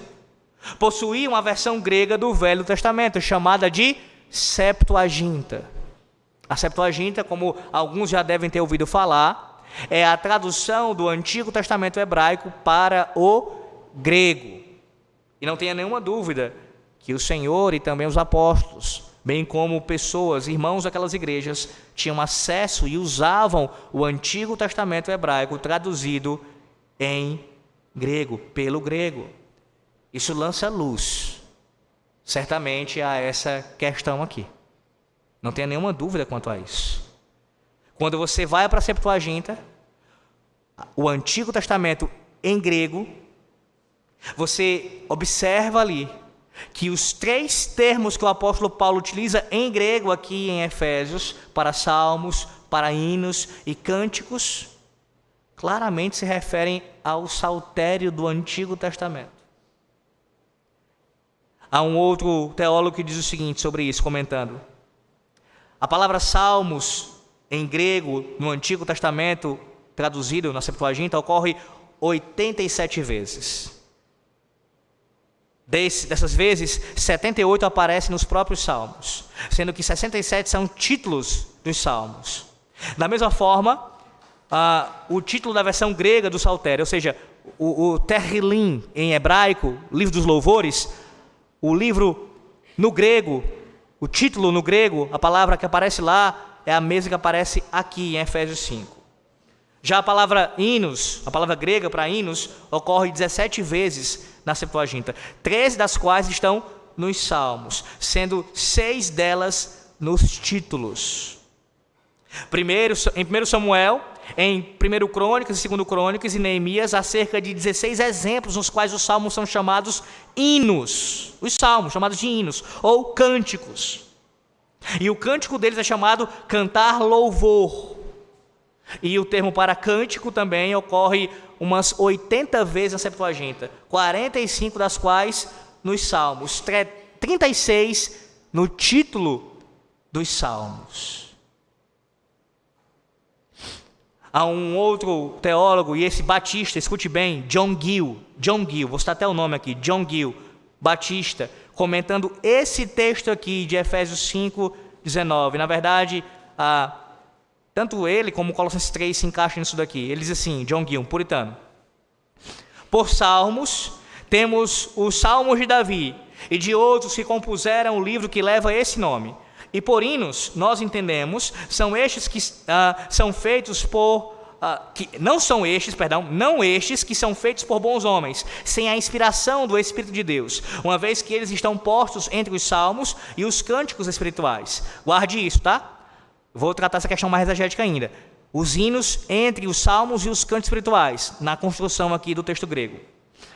A: possuíam a versão grega do Velho Testamento, chamada de Septuaginta. A Septuaginta, como alguns já devem ter ouvido falar, é a tradução do Antigo Testamento hebraico para o grego. E não tenha nenhuma dúvida que o Senhor e também os apóstolos, bem como pessoas, irmãos daquelas igrejas, tinham acesso e usavam o Antigo Testamento hebraico traduzido em grego, pelo grego. Isso lança luz, certamente, a essa questão aqui. Não tenha nenhuma dúvida quanto a isso. Quando você vai para a Septuaginta, o Antigo Testamento em grego, você observa ali que os 3 termos que o apóstolo Paulo utiliza em grego aqui em Efésios, para salmos, para hinos e cânticos, claramente se referem ao saltério do Antigo Testamento. Há um outro teólogo que diz o seguinte sobre isso, comentando: a palavra salmos em grego no Antigo Testamento, traduzido na Septuaginta, ocorre 87 vezes. Dessas vezes, 78 aparecem nos próprios salmos, sendo que 67 são títulos dos salmos. Da mesma forma, o título da versão grega do saltério, ou seja, o Terrilim em hebraico, livro dos louvores, o livro no grego, o título no grego, a palavra que aparece lá é a mesma que aparece aqui em Efésios 5. Já a palavra hinos, a palavra grega para hinos, ocorre 17 vezes na Septuaginta, 13 das quais estão nos salmos, sendo 6 delas nos títulos. Em 1 Samuel, em 1 Crônicas e 2 Crônicas e Neemias, há cerca de 16 exemplos nos quais os salmos são chamados hinos. Os salmos chamados de hinos ou cânticos. E o cântico deles é chamado cantar louvor. E o termo para cântico também ocorre umas 80 vezes na Septuaginta, 45 das quais nos salmos, 36 no título dos salmos. Há um outro teólogo, e esse batista, escute bem, John Gill, vou citar até o nome aqui, John Gill, batista, comentando esse texto aqui de Efésios 5:19. Na verdade, tanto ele como Colossenses 3 se encaixam nisso daqui. Ele diz assim, John Gill, puritano: por salmos, temos os salmos de Davi e de outros que compuseram o livro que leva esse nome. E por hinos, nós entendemos, são estes que são feitos por... não estes que são feitos por bons homens, sem a inspiração do Espírito de Deus, uma vez que eles estão postos entre os salmos e os cânticos espirituais. Guarde isso, tá? Vou tratar essa questão mais exegética ainda. Os hinos entre os salmos e os cantos espirituais, na construção aqui do texto grego.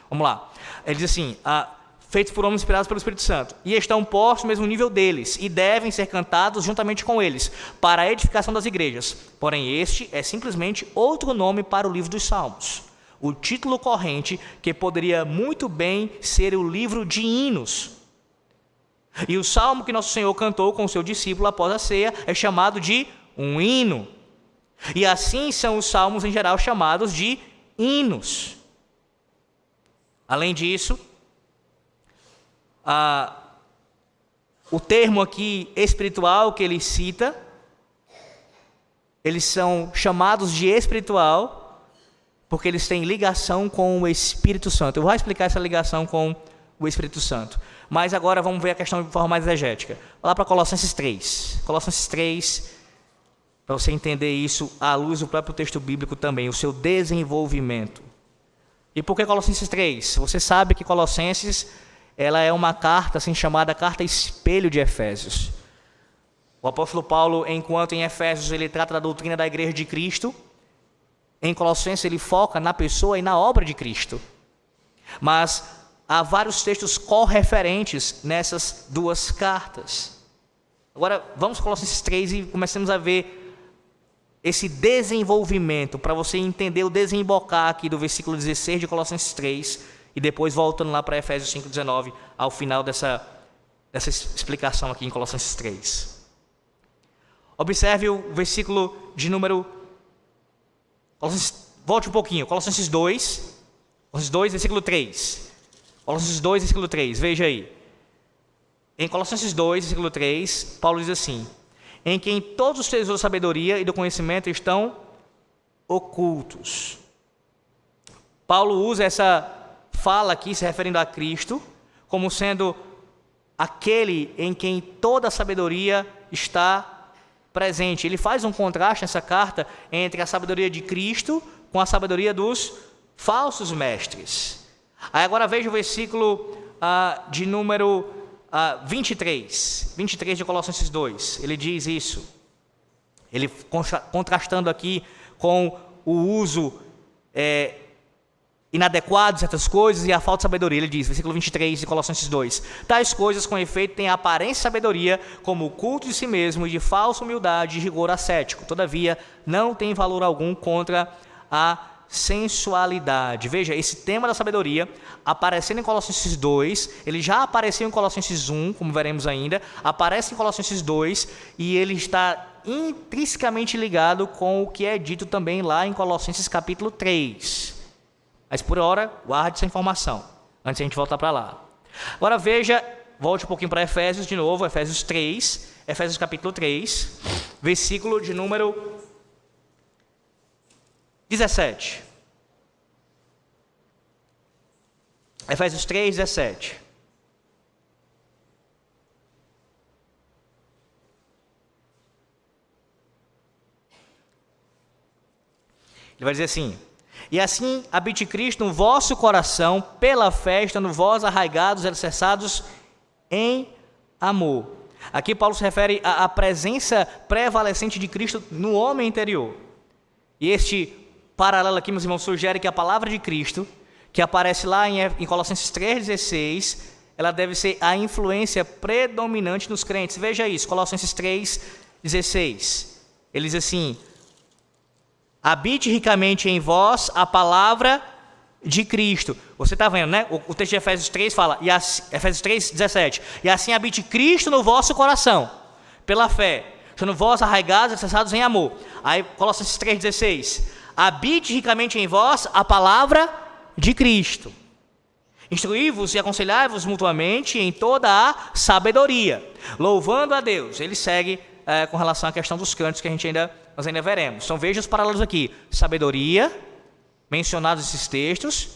A: Vamos lá. Ele diz assim, feitos por homens inspirados pelo Espírito Santo, e estão postos no mesmo nível deles, e devem ser cantados juntamente com eles, para a edificação das igrejas. Porém, este é simplesmente outro nome para o livro dos salmos. O título corrente, que poderia muito bem ser o livro de hinos. E o salmo que nosso Senhor cantou com o seu discípulo após a ceia é chamado de um hino. E assim são os salmos em geral chamados de hinos. Além disso, o termo aqui espiritual que ele cita, eles são chamados de espiritual porque eles têm ligação com o Espírito Santo. Eu vou explicar essa ligação com o Espírito Santo. Mas agora vamos ver a questão de forma mais exegética. Vou lá para Colossenses 3. Colossenses 3, para você entender isso à luz do próprio texto bíblico também, o seu desenvolvimento. E por que Colossenses 3? Você sabe que Colossenses, ela é uma carta assim chamada carta espelho de Efésios. O apóstolo Paulo, enquanto em Efésios ele trata da doutrina da igreja de Cristo, em Colossenses ele foca na pessoa e na obra de Cristo. Mas há vários textos correferentes nessas duas cartas. Agora, vamos para Colossenses 3 e comecemos a ver esse desenvolvimento, para você entender o desembocar aqui do versículo 16 de Colossenses 3, e depois voltando lá para Efésios 5:19, ao final dessa explicação aqui em Colossenses 3. Observe o versículo de número... Volte um pouquinho, Colossenses 2, versículo 3. Colossenses 2, versículo 3, veja aí. Em Colossenses 2, versículo 3, Paulo diz assim: em quem todos os tesouros da sabedoria e do conhecimento estão ocultos. Paulo usa essa fala aqui, se referindo a Cristo, como sendo aquele em quem toda a sabedoria está presente. Ele faz um contraste nessa carta entre a sabedoria de Cristo com a sabedoria dos falsos mestres. Aí agora veja o versículo de número 23 de Colossenses 2, ele diz isso, ele contrastando aqui com o uso inadequado de certas coisas e a falta de sabedoria. Ele diz, versículo 23 de Colossenses 2, tais coisas com efeito têm a aparência de sabedoria, como o culto de si mesmo e de falsa humildade e rigor ascético, todavia não tem valor algum contra a sensualidade. Veja, esse tema da sabedoria, aparecendo em Colossenses 2, ele já apareceu em Colossenses 1, como veremos ainda, aparece em Colossenses 2, e ele está intrinsecamente ligado com o que é dito também lá em Colossenses capítulo 3. Mas por hora, guarde essa informação, antes de a gente voltar para lá. Agora veja, volte um pouquinho para Efésios de novo, Efésios 3, Efésios capítulo 3, versículo de número 17. Efésios 3, 17. Ele vai dizer assim: e assim habite Cristo no vosso coração, pela fé, estando vós arraigados, alicerçados em amor. Aqui Paulo se refere à presença prevalecente de Cristo no homem interior. E este paralelo aqui, meus irmãos, sugere que a palavra de Cristo, que aparece lá em Colossenses 3,16, ela deve ser a influência predominante nos crentes. Veja isso, Colossenses 3,16. Ele diz assim: habite ricamente em vós a palavra de Cristo. Você está vendo, né? O texto de Efésios 3 fala, Efésios 3,17. E assim habite Cristo no vosso coração, pela fé, sendo vós arraigados, alicerçados em amor. Aí Colossenses 3,16. Habite ricamente em vós a palavra de Cristo. Instruí-vos e aconselhai-vos mutuamente em toda a sabedoria, louvando a Deus. Ele segue com relação à questão dos cantos que nós ainda veremos. Então veja os paralelos aqui: sabedoria, mencionados esses textos,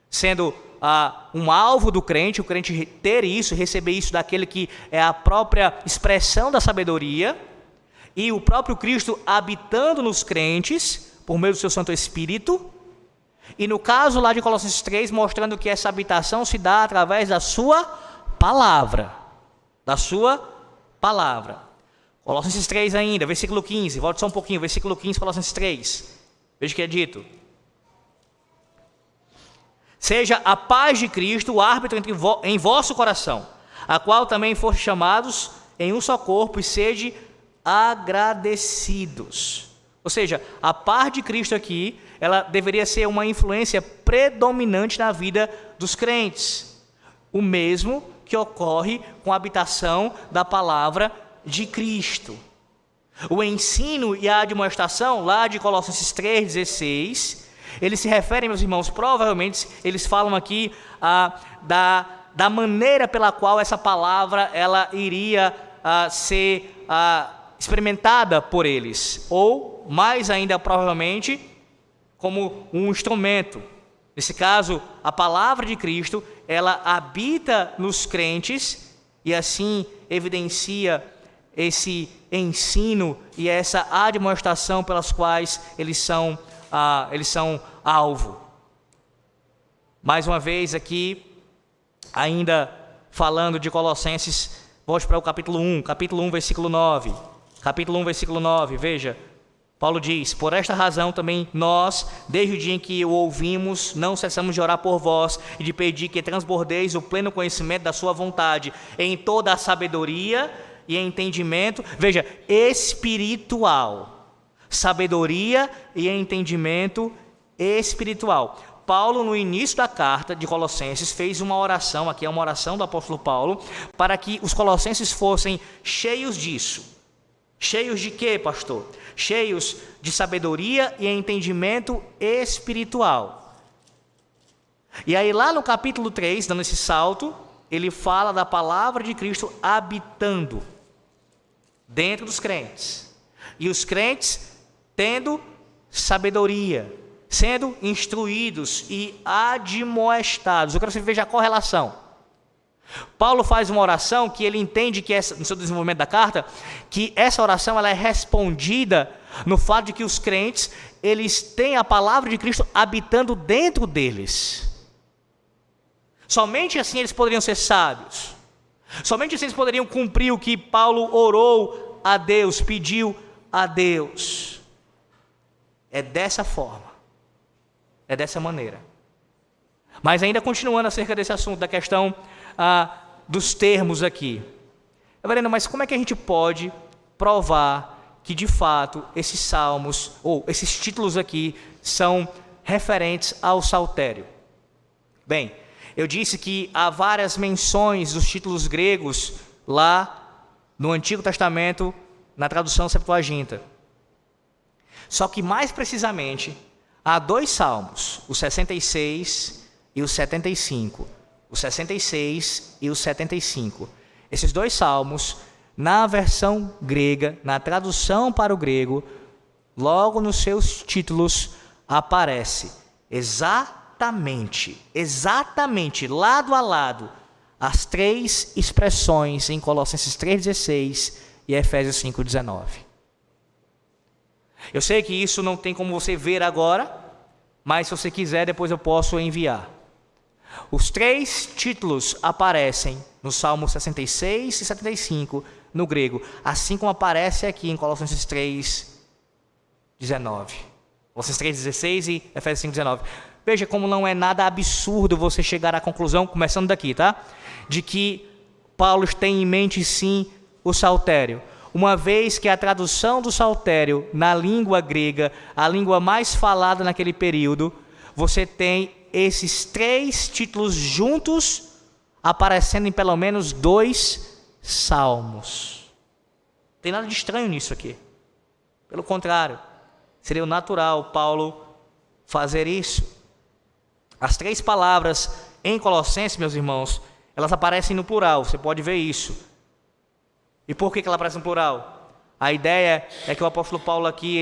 A: sendo um alvo do crente, o crente ter isso, receber isso daquele que é a própria expressão da sabedoria, e o próprio Cristo habitando nos crentes por meio do seu Santo Espírito. E no caso lá de Colossenses 3, mostrando que essa habitação se dá através da sua palavra. Da sua palavra. Colossenses 3 ainda, versículo 15. Volte só um pouquinho, versículo 15, Colossenses 3. Veja o que é dito. Seja a paz de Cristo o árbitro em vosso coração, a qual também foste chamados em um só corpo, e sede agradecidos. Ou seja, a paz de Cristo aqui, ela deveria ser uma influência predominante na vida dos crentes. O mesmo que ocorre com a habitação da palavra de Cristo. O ensino e a admoestação, lá de Colossenses 3,16, eles se referem, meus irmãos, provavelmente, eles falam aqui da maneira pela qual essa palavra ela iria ser experimentada por eles, ou mais ainda provavelmente como um instrumento. Nesse caso, a palavra de Cristo, ela habita nos crentes e assim evidencia esse ensino e essa admoestação pelas quais eles são alvo. Mais uma vez aqui, ainda falando de Colossenses, volte para o capítulo 1, versículo 9. Capítulo 1, versículo 9, veja. Paulo diz: por esta razão também nós, desde o dia em que o ouvimos, não cessamos de orar por vós e de pedir que transbordeis o pleno conhecimento da sua vontade, em toda a sabedoria e entendimento, veja, espiritual. Sabedoria e entendimento espiritual. Paulo, no início da carta de Colossenses, fez uma oração, aqui é uma oração do apóstolo Paulo, para que os colossenses fossem cheios disso. Cheios de quê, pastor? Cheios de sabedoria e entendimento espiritual. E aí lá no capítulo 3, dando esse salto, ele fala da palavra de Cristo habitando dentro dos crentes. E os crentes tendo sabedoria, sendo instruídos e admoestados. Eu quero que você veja a correlação. Paulo faz uma oração que ele entende que no seu desenvolvimento da carta, que essa oração ela é respondida no fato de que os crentes, eles têm a palavra de Cristo habitando dentro deles. Somente assim eles poderiam ser sábios. Somente assim eles poderiam cumprir o que Paulo orou a Deus, pediu a Deus. É dessa forma. É dessa maneira. Mas ainda continuando acerca desse assunto, da questão dos termos aqui. Verena, mas como é que a gente pode provar que de fato esses salmos, ou esses títulos aqui, são referentes ao saltério? Bem, eu disse que há várias menções dos títulos gregos lá no Antigo Testamento, na tradução Septuaginta. Só que mais precisamente, há dois salmos, o 66 e o 75, o 66 e o 75. Esses dois salmos, na versão grega, na tradução para o grego, logo nos seus títulos aparece exatamente, lado a lado, as três expressões em Colossenses 3,16 e Efésios 5,19. Eu sei que isso não tem como você ver agora, mas se você quiser, depois eu posso enviar. Os três títulos aparecem no Salmo 66 e 75 no grego, assim como aparece aqui em Colossenses 3,19. Colossenses 3,16 e Efésios 5,19. Veja como não é nada absurdo você chegar à conclusão, começando daqui, tá? De que Paulo tem em mente sim o saltério. Uma vez que a tradução do saltério na língua grega, a língua mais falada naquele período, você tem esses três títulos juntos aparecendo em pelo menos 2 salmos. Não tem nada de estranho nisso aqui. Pelo contrário, seria o natural Paulo fazer isso. As três palavras em Colossenses, meus irmãos, elas aparecem no plural, você pode ver isso. E por que ela aparece no plural? A ideia é que o apóstolo Paulo aqui,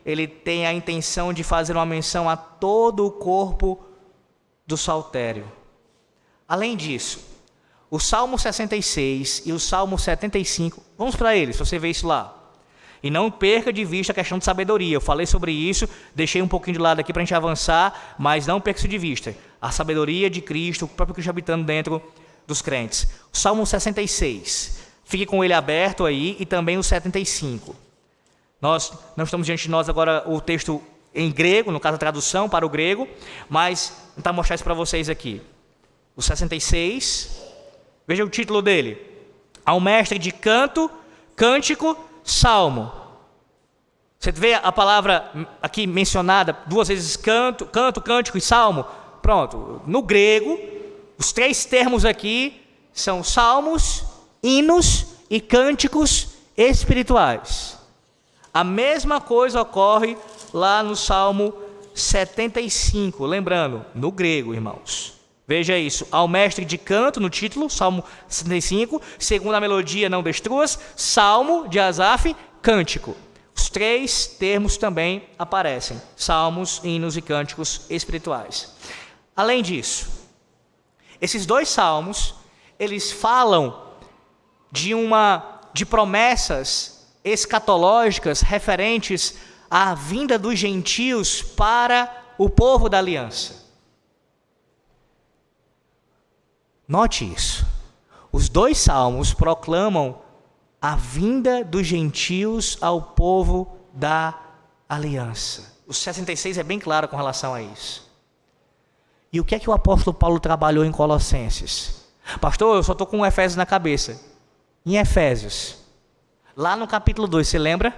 A: ele tem a intenção de fazer uma menção a todo o corpo do saltério. Além disso, o Salmo 66 e o Salmo 75, vamos para eles, você vê isso lá. E não perca de vista a questão de sabedoria. Eu falei sobre isso, deixei um pouquinho de lado aqui para a gente avançar, mas não perca isso de vista. A sabedoria de Cristo, o próprio Cristo habitando dentro dos crentes. O Salmo 66, fique com ele aberto aí, e também o 75. Nós não estamos diante de nós agora o texto em grego, no caso a tradução para o grego, mas vou tentar mostrar isso para vocês aqui. O 66, veja o título dele. Ao mestre de canto, cântico, salmo. Você vê a palavra aqui mencionada 2 vezes, canto, cântico e salmo. Pronto, no grego, os 3 termos aqui são salmos, hinos e cânticos espirituais. A mesma coisa ocorre lá no Salmo 75, lembrando, no grego, irmãos. Veja isso, ao mestre de canto, no título, Salmo 65, segundo a melodia não destruas, Salmo de Asaf, cântico. Os 3 termos também aparecem, salmos, hinos e cânticos espirituais. Além disso, esses 2 salmos, eles falam de promessas escatológicas referentes à vinda dos gentios para o povo da aliança. Note isso. Os 2 salmos proclamam a vinda dos gentios ao povo da aliança. O 66 é bem claro com relação a isso. E o que é que o apóstolo Paulo trabalhou em Colossenses? Pastor, eu só estou com Efésios na cabeça. Em Efésios, lá no capítulo 2, você lembra?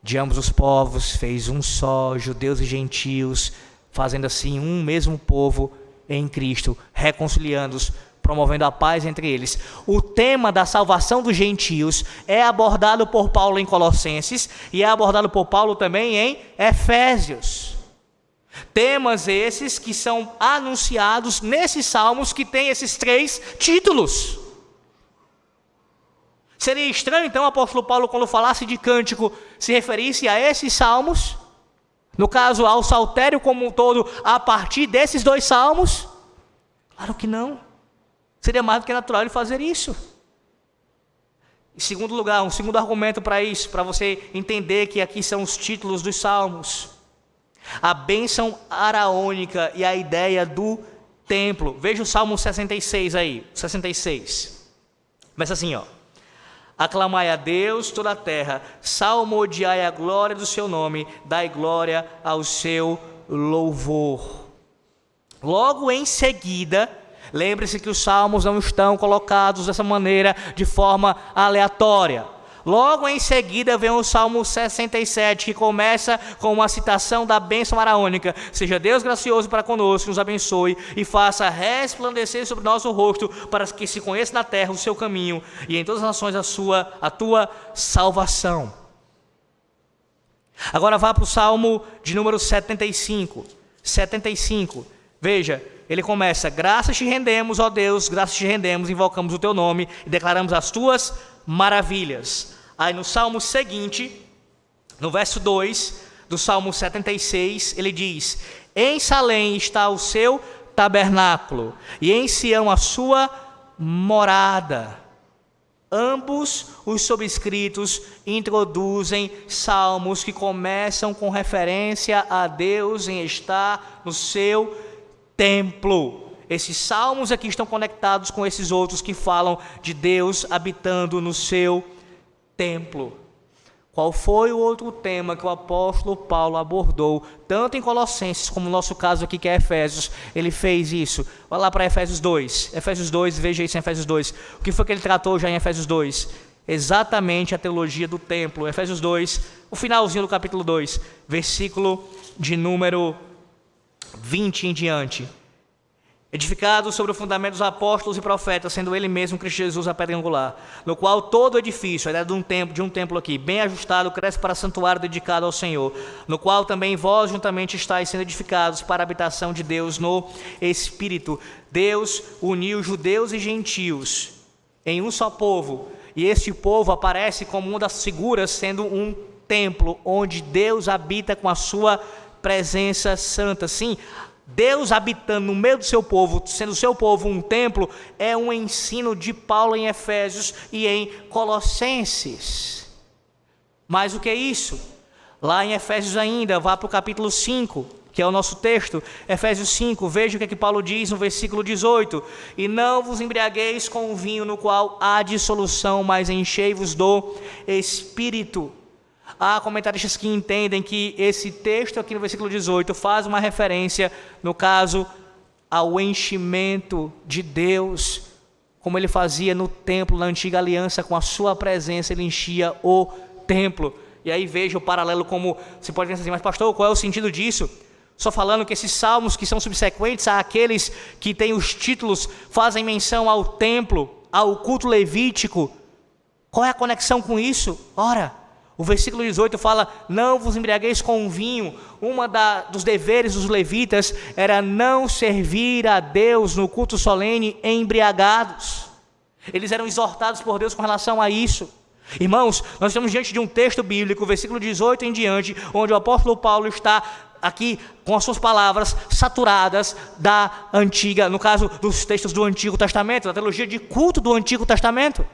A: De ambos os povos fez um só, judeus e gentios, fazendo assim um mesmo povo em Cristo, reconciliando-os, promovendo a paz entre eles. O tema da salvação dos gentios é abordado por Paulo em Colossenses e é abordado por Paulo também em Efésios. Temas esses que são anunciados nesses salmos que têm esses 3 títulos. Seria estranho então o apóstolo Paulo, quando falasse de cântico, se referisse a esses salmos? No caso, ao saltério como um todo, a partir desses 2 salmos? Claro que não. Seria mais do que natural ele fazer isso. Em segundo lugar, um segundo argumento para isso, para você entender que aqui são os títulos dos salmos. A bênção araônica e a ideia do templo. Veja o Salmo 66 aí, 66. Começa assim, ó. Aclamai a Deus toda a terra, salmodiai a glória do seu nome, dai glória ao seu louvor. Logo em seguida, lembre-se que os salmos não estão colocados dessa maneira, de forma aleatória. Logo em seguida vem o Salmo 67, que começa com uma citação da bênção araônica. Seja Deus gracioso para conosco, nos abençoe e faça resplandecer sobre nós o rosto, para que se conheça na terra o seu caminho e em todas as nações a tua salvação. Agora vá para o Salmo de número 75. 75. Veja ele começa: graças te rendemos, ó Deus, graças te rendemos, invocamos o teu nome e declaramos as tuas maravilhas. Aí no salmo seguinte, no verso 2 do Salmo 76, ele diz: em Salém está o seu tabernáculo, e em Sião a sua morada. Ambos os subscritos introduzem salmos que começam com referência a Deus em estar no seu templo. Esses salmos aqui estão conectados com esses outros que falam de Deus habitando no seu templo. Qual foi o outro tema que o apóstolo Paulo abordou, tanto em Colossenses como no nosso caso aqui que é Efésios? Ele fez isso. Vai lá para Efésios 2. Efésios 2, veja isso em Efésios 2. O que foi que ele tratou já em Efésios 2? Exatamente a teologia do templo. Efésios 2, o finalzinho do capítulo 2, versículo de número 20 em diante. Edificado sobre o fundamento dos apóstolos e profetas, sendo ele mesmo Cristo Jesus a pedra angular, no qual todo edifício, a ideia de um templo aqui, bem ajustado, cresce para santuário dedicado ao Senhor, no qual também vós juntamente estáis sendo edificados para a habitação de Deus no Espírito. Deus uniu judeus e gentios em um só povo, e este povo aparece como uma das figuras, sendo um templo, onde Deus habita com a sua presença santa. Sim, Deus habitando no meio do seu povo, sendo o seu povo um templo, é um ensino de Paulo em Efésios e em Colossenses. Mais o que é isso? Lá em Efésios ainda, vá para o capítulo 5, que é o nosso texto, Efésios 5, veja o que é que Paulo diz no versículo 18: e não vos embriagueis com o vinho no qual há dissolução, mas enchei-vos do Espírito. Há comentaristas que entendem que esse texto aqui no versículo 18 faz uma referência, no caso, ao enchimento de Deus, como ele fazia no templo, na antiga aliança, com a sua presença, ele enchia o templo. E aí veja o paralelo, como você pode pensar assim: mas pastor, qual é o sentido disso? Só falando que esses salmos que são subsequentes àqueles que têm os títulos, fazem menção ao templo, ao culto levítico. Qual é a conexão com isso? Ora, o versículo 18 fala: não vos embriagueis com o vinho. Dos deveres dos levitas era não servir a Deus no culto solene embriagados. Eles eram exortados por Deus com relação a isso. Irmãos, nós estamos diante de um texto bíblico, versículo 18 em diante, onde o apóstolo Paulo está aqui com as suas palavras saturadas da antiga, no caso dos textos do Antigo Testamento, da teologia de culto do Antigo Testamento.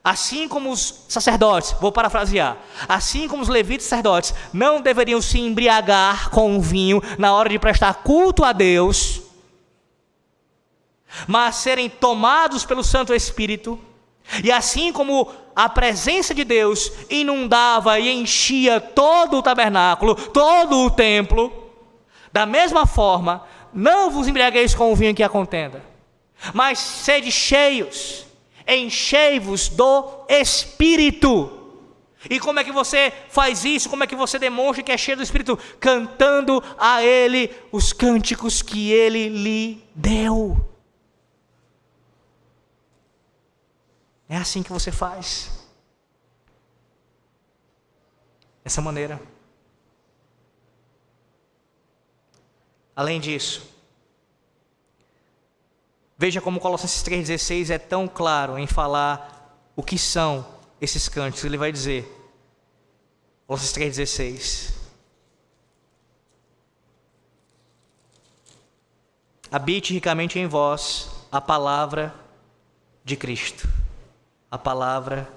A: Assim como os sacerdotes, vou parafrasear, assim como os levitas sacerdotes não deveriam se embriagar com o vinho na hora de prestar culto a Deus, mas serem tomados pelo Santo Espírito, e assim como a presença de Deus inundava e enchia todo o tabernáculo, todo o templo, da mesma forma, não vos embriagueis com o vinho que a contenda, mas sede cheios, enchei-vos do Espírito. E como é que você faz isso? Como é que você demonstra que é cheio do Espírito? Cantando a Ele os cânticos que Ele lhe deu. É assim que você faz. Dessa maneira. Além disso, veja como Colossenses 3,16 é tão claro em falar o que são esses cânticos. Ele vai dizer, Colossenses 3,16: habite ricamente em vós a palavra de Cristo. A palavra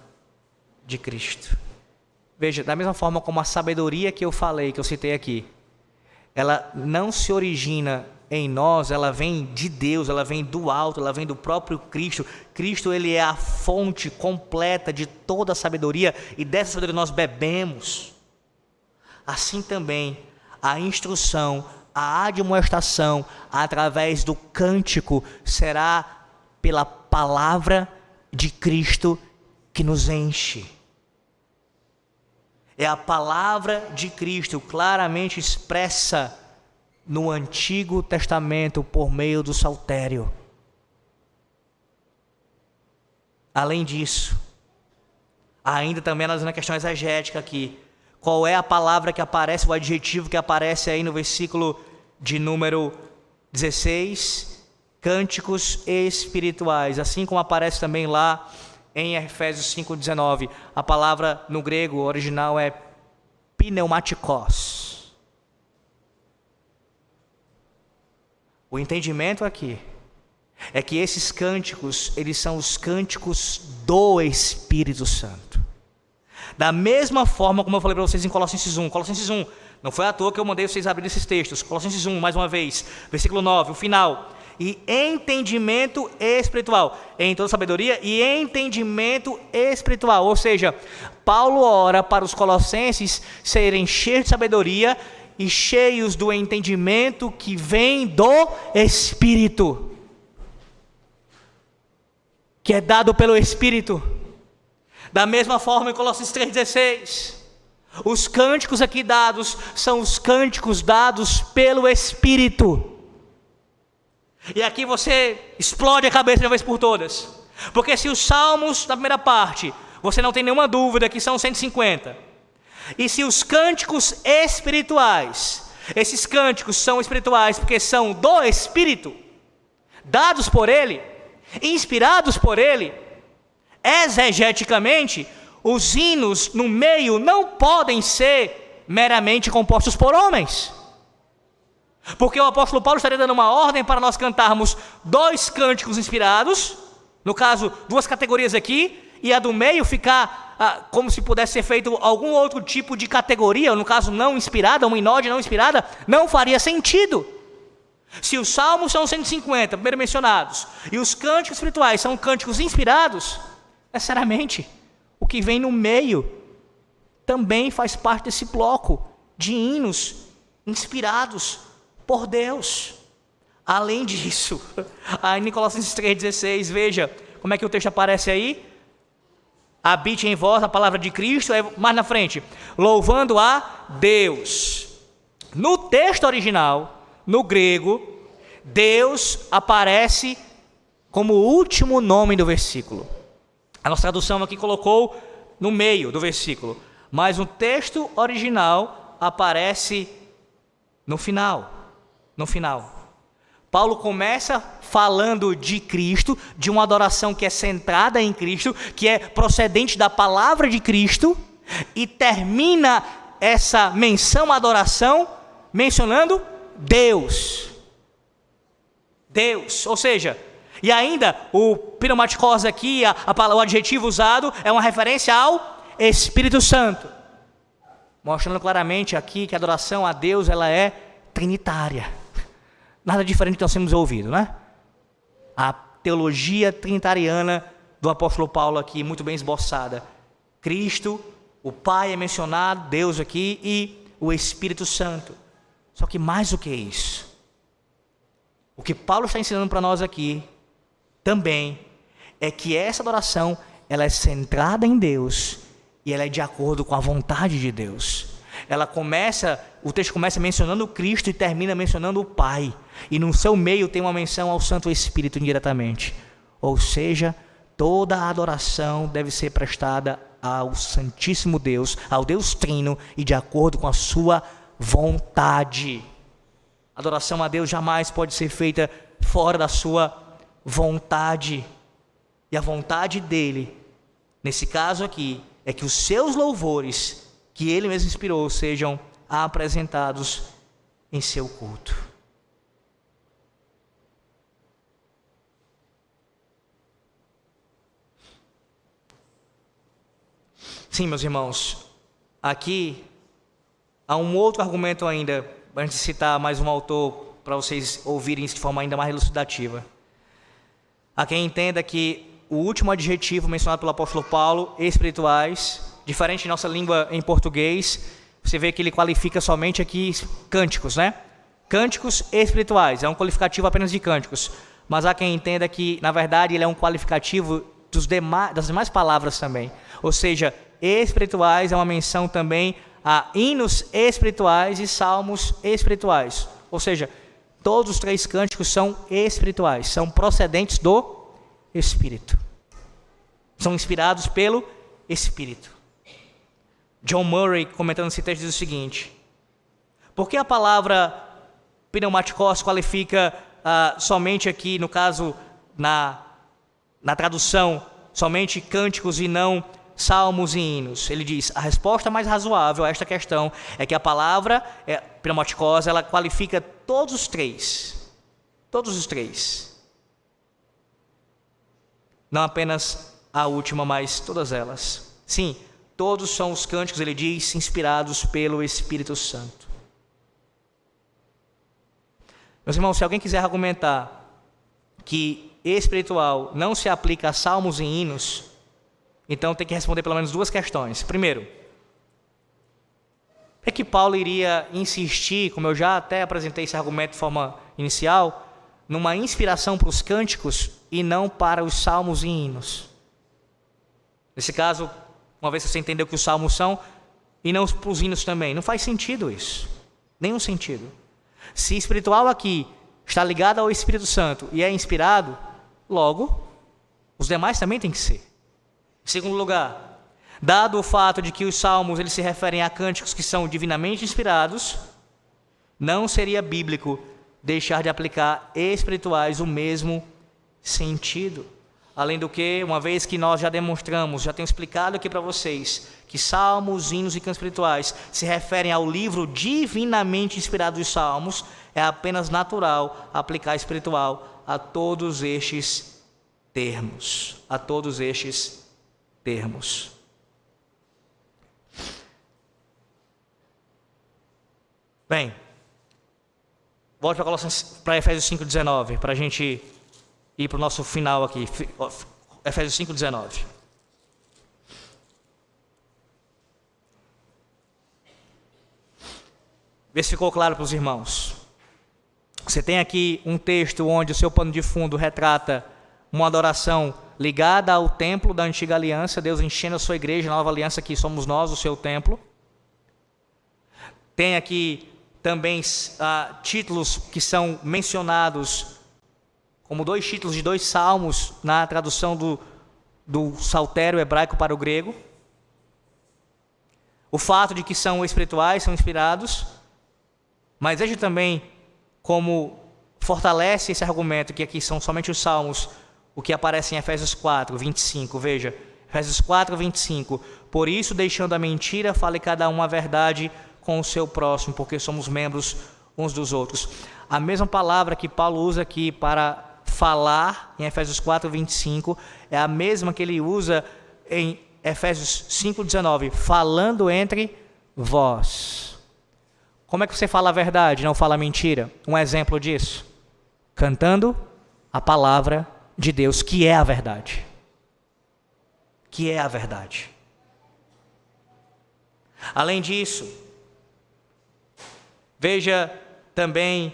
A: de Cristo. Veja, da mesma forma como a sabedoria que eu falei, que eu citei aqui, ela não se origina em nós, ela vem de Deus, ela vem do alto, ela vem do próprio Cristo. Cristo, ele é a fonte completa de toda a sabedoria, e dessa sabedoria nós bebemos. Assim também, a instrução, a admoestação, através do cântico, será pela palavra de Cristo que nos enche. É a palavra de Cristo claramente expressa no Antigo Testamento por meio do saltério. Além disso, ainda também analisando a questão exegética aqui, qual é a palavra que aparece, o adjetivo que aparece aí no versículo de número 16, cânticos espirituais, assim como aparece também lá em Efésios 5:19. A palavra no grego original é pneumatikos. O entendimento aqui é que esses cânticos, eles são os cânticos do Espírito Santo. Da mesma forma como eu falei para vocês em Colossenses 1. Colossenses 1, não foi à toa que eu mandei vocês abrirem esses textos. Colossenses 1, mais uma vez, versículo 9, o final. E entendimento espiritual, em toda sabedoria e entendimento espiritual. Ou seja, Paulo ora para os colossenses serem cheios de sabedoria e cheios do entendimento que vem do Espírito, que é dado pelo Espírito. Da mesma forma em Colossenses 3,16, os cânticos aqui dados são os cânticos dados pelo Espírito. E aqui você explode a cabeça de uma vez por todas, porque se os salmos da primeira parte, você não tem nenhuma dúvida que são 150, e se os cânticos espirituais, esses cânticos são espirituais porque são do Espírito, dados por Ele, inspirados por Ele, exegeticamente, os hinos no meio não podem ser meramente compostos por homens. Porque o apóstolo Paulo estaria dando uma ordem para nós cantarmos 2 cânticos inspirados, no caso, 2 categorias aqui, e a do meio ficar como se pudesse ser feito algum outro tipo de categoria, no caso não inspirada, uma inódia não inspirada, não faria sentido. Se os salmos são 150, primeiro mencionados, e os cânticos espirituais são cânticos inspirados, necessariamente, o que vem no meio também faz parte desse bloco de hinos inspirados por Deus. Além disso, aí em Colossenses 3,16, veja como é que o texto aparece aí. Habite em vós a palavra de Cristo, aí mais na frente, louvando a Deus. No texto original, no grego, Deus aparece como o último nome do versículo. A nossa tradução aqui colocou no meio do versículo, mas o texto original aparece no final. No final, Paulo começa falando de Cristo, de uma adoração que é centrada em Cristo, que é procedente da palavra de Cristo, e termina essa menção à adoração mencionando Deus. Deus, ou seja, e ainda o pneumatikos aqui, o adjetivo usado é uma referência ao Espírito Santo, mostrando claramente aqui que a adoração a Deus ela é trinitária. Nada diferente do que nós temos ouvido, né? A teologia trinitariana do apóstolo Paulo aqui, muito bem esboçada. Cristo, o Pai é mencionado, Deus aqui, e o Espírito Santo. Só que mais do que isso, o que Paulo está ensinando para nós aqui, também, é que essa adoração, ela é centrada em Deus, e ela é de acordo com a vontade de Deus. O texto começa mencionando Cristo e termina mencionando o Pai. E no seu meio tem uma menção ao Santo Espírito indiretamente. Ou seja, toda a adoração deve ser prestada ao Santíssimo Deus, ao Deus Trino e de acordo com a sua vontade. A adoração a Deus jamais pode ser feita fora da sua vontade. E a vontade dele, nesse caso aqui, é que os seus louvores que ele mesmo inspirou sejam apresentados em seu culto. Sim, meus irmãos, aqui há um outro argumento ainda, antes de citar mais um autor, para vocês ouvirem isso de forma ainda mais elucidativa. Há quem entenda que o último adjetivo mencionado pelo apóstolo Paulo, espirituais, diferente de nossa língua em português, você vê que ele qualifica somente aqui cânticos, né? Cânticos espirituais, é um qualificativo apenas de cânticos. Mas há quem entenda que, na verdade, ele é um qualificativo das demais palavras também. Ou seja, espirituais é uma menção também a hinos espirituais e salmos espirituais. Ou seja, todos os 3 cânticos são espirituais, são procedentes do Espírito. São inspirados pelo Espírito. John Murray, comentando esse texto, diz o seguinte: porque a palavra pneumatikos qualifica somente aqui, no caso, na tradução, somente cânticos e não salmos e hinos. Ele diz, a resposta mais razoável a esta questão é que a palavra pneumatikos, ela qualifica todos os três. Todos os três. Não apenas a última, mas todas elas. Sim, todos são os cânticos, ele diz, inspirados pelo Espírito Santo. Meus irmãos, se alguém quiser argumentar que espiritual não se aplica a salmos e hinos, então tem que responder pelo menos duas questões. Primeiro, é que Paulo iria insistir, como eu já até apresentei esse argumento de forma inicial, numa inspiração para os cânticos e não para os salmos e hinos. Nesse caso, uma vez que você entendeu que os salmos são, e não para os hinos também, não faz sentido isso. Nenhum sentido. Se espiritual aqui está ligado ao Espírito Santo e é inspirado, logo, os demais também têm que ser. Em segundo lugar, dado o fato de que os salmos eles se referem a cânticos que são divinamente inspirados, não seria bíblico deixar de aplicar espirituais o mesmo sentido. Além do que, uma vez que nós já demonstramos, já tenho explicado aqui para vocês, que salmos, hinos e cantos espirituais se referem ao livro divinamente inspirado dos salmos, é apenas natural aplicar espiritual a todos estes termos. A todos estes termos. Bem, volte para Efésios 5,19, para a gente ir para o nosso final aqui. Efésios 5,19. Vê se ficou claro para os irmãos. Você tem aqui um texto onde o seu pano de fundo retrata uma adoração ligada ao templo da antiga aliança, Deus enchendo a sua igreja, a nova aliança que somos nós, o seu templo. Tem aqui também títulos que são mencionados como dois títulos de dois salmos na tradução do saltério hebraico para o grego. O fato de que são espirituais, são inspirados, mas veja também como fortalece esse argumento que aqui são somente os salmos, o que aparece em Efésios 4, 25, veja, Efésios 4, 25, por isso deixando a mentira, fale cada um a verdade com o seu próximo, porque somos membros uns dos outros. A mesma palavra que Paulo usa aqui para falar em Efésios 4, 25, é a mesma que ele usa em Efésios 5, 19, falando entre vós. Como é que você fala a verdade, não fala a mentira? Um exemplo disso, cantando a palavra de Deus, que é a verdade. Que é a verdade. Além disso, veja também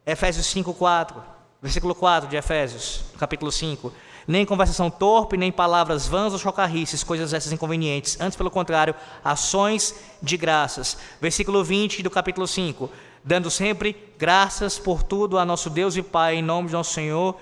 A: Efésios 5:4, versículo 4 de Efésios, capítulo 5. Nem conversação torpe, nem palavras vãs ou chocarrices, coisas essas inconvenientes. Antes, pelo contrário, ações de graças. Versículo 20 do capítulo 5. Dando sempre graças por tudo a nosso Deus e Pai, em nome de nosso Senhor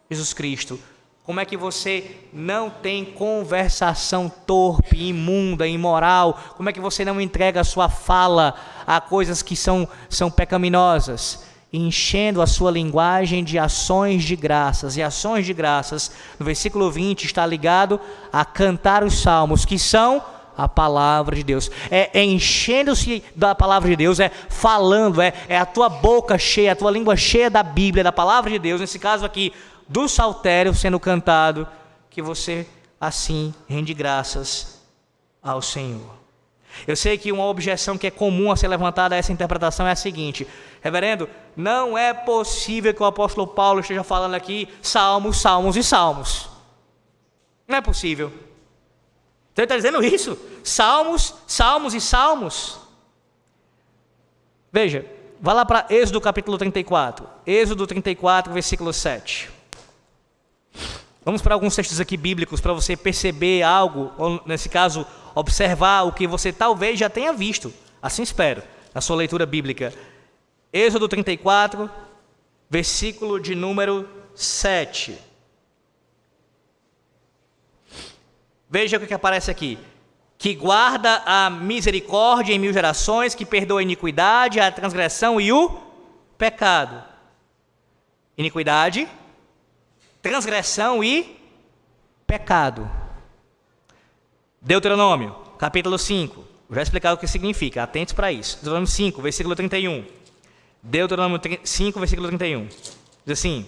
A: Jesus Cristo. Como é que você não tem conversação torpe, imunda, imoral? Como é que você não entrega a sua fala a coisas que são pecaminosas? Enchendo a sua linguagem de ações de graças. E ações de graças, no versículo 20, está ligado a cantar os salmos, que são a palavra de Deus. É enchendo-se da palavra de Deus, é falando, é a tua boca cheia, a tua língua cheia da Bíblia, da palavra de Deus, nesse caso aqui, do saltério sendo cantado, que você assim rende graças ao Senhor. Eu sei que uma objeção que é comum a ser levantada a essa interpretação é a seguinte: reverendo, não é possível que o apóstolo Paulo esteja falando aqui salmos, salmos e salmos. Não é possível. Então ele está dizendo isso, salmos, salmos e salmos. Veja, vá lá para Êxodo capítulo 34, Êxodo 34, versículo 7. Vamos para alguns textos aqui bíblicos para você perceber algo, ou nesse caso, observar o que você talvez já tenha visto, assim espero, na sua leitura bíblica. Êxodo 34, versículo de número 7. Veja o que aparece aqui. Que guarda a misericórdia em 1000 gerações, que perdoa a iniquidade, a transgressão e o pecado. Iniquidade, transgressão e pecado. Deuteronômio, capítulo 5. Vou já explicar o que significa, atentos para isso. Deuteronômio 5, versículo 31. Deuteronômio 5, versículo 31. Diz assim: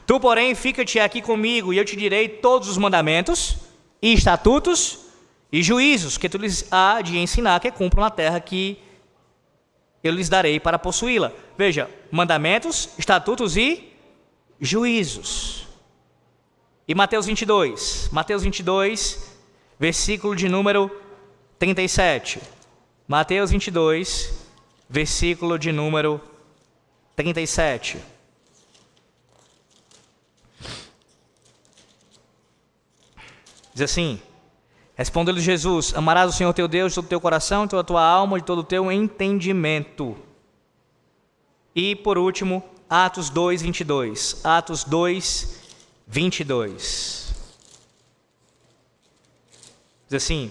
A: Tu, porém, fica-te aqui comigo, e eu te direi todos os mandamentos, e estatutos, e juízos, que tu lhes há de ensinar, que cumpram na terra que eu lhes darei para possuí-la. Veja, mandamentos, estatutos e juízos. E Mateus 22, versículo de número 37. Mateus 22, versículo de número 37. Diz assim: Respondeu-lhe Jesus: Amarás o Senhor teu Deus de todo o teu coração, de toda a tua alma, de todo o teu entendimento. E por último, Atos 2, 22. Atos 2, 22. Diz assim: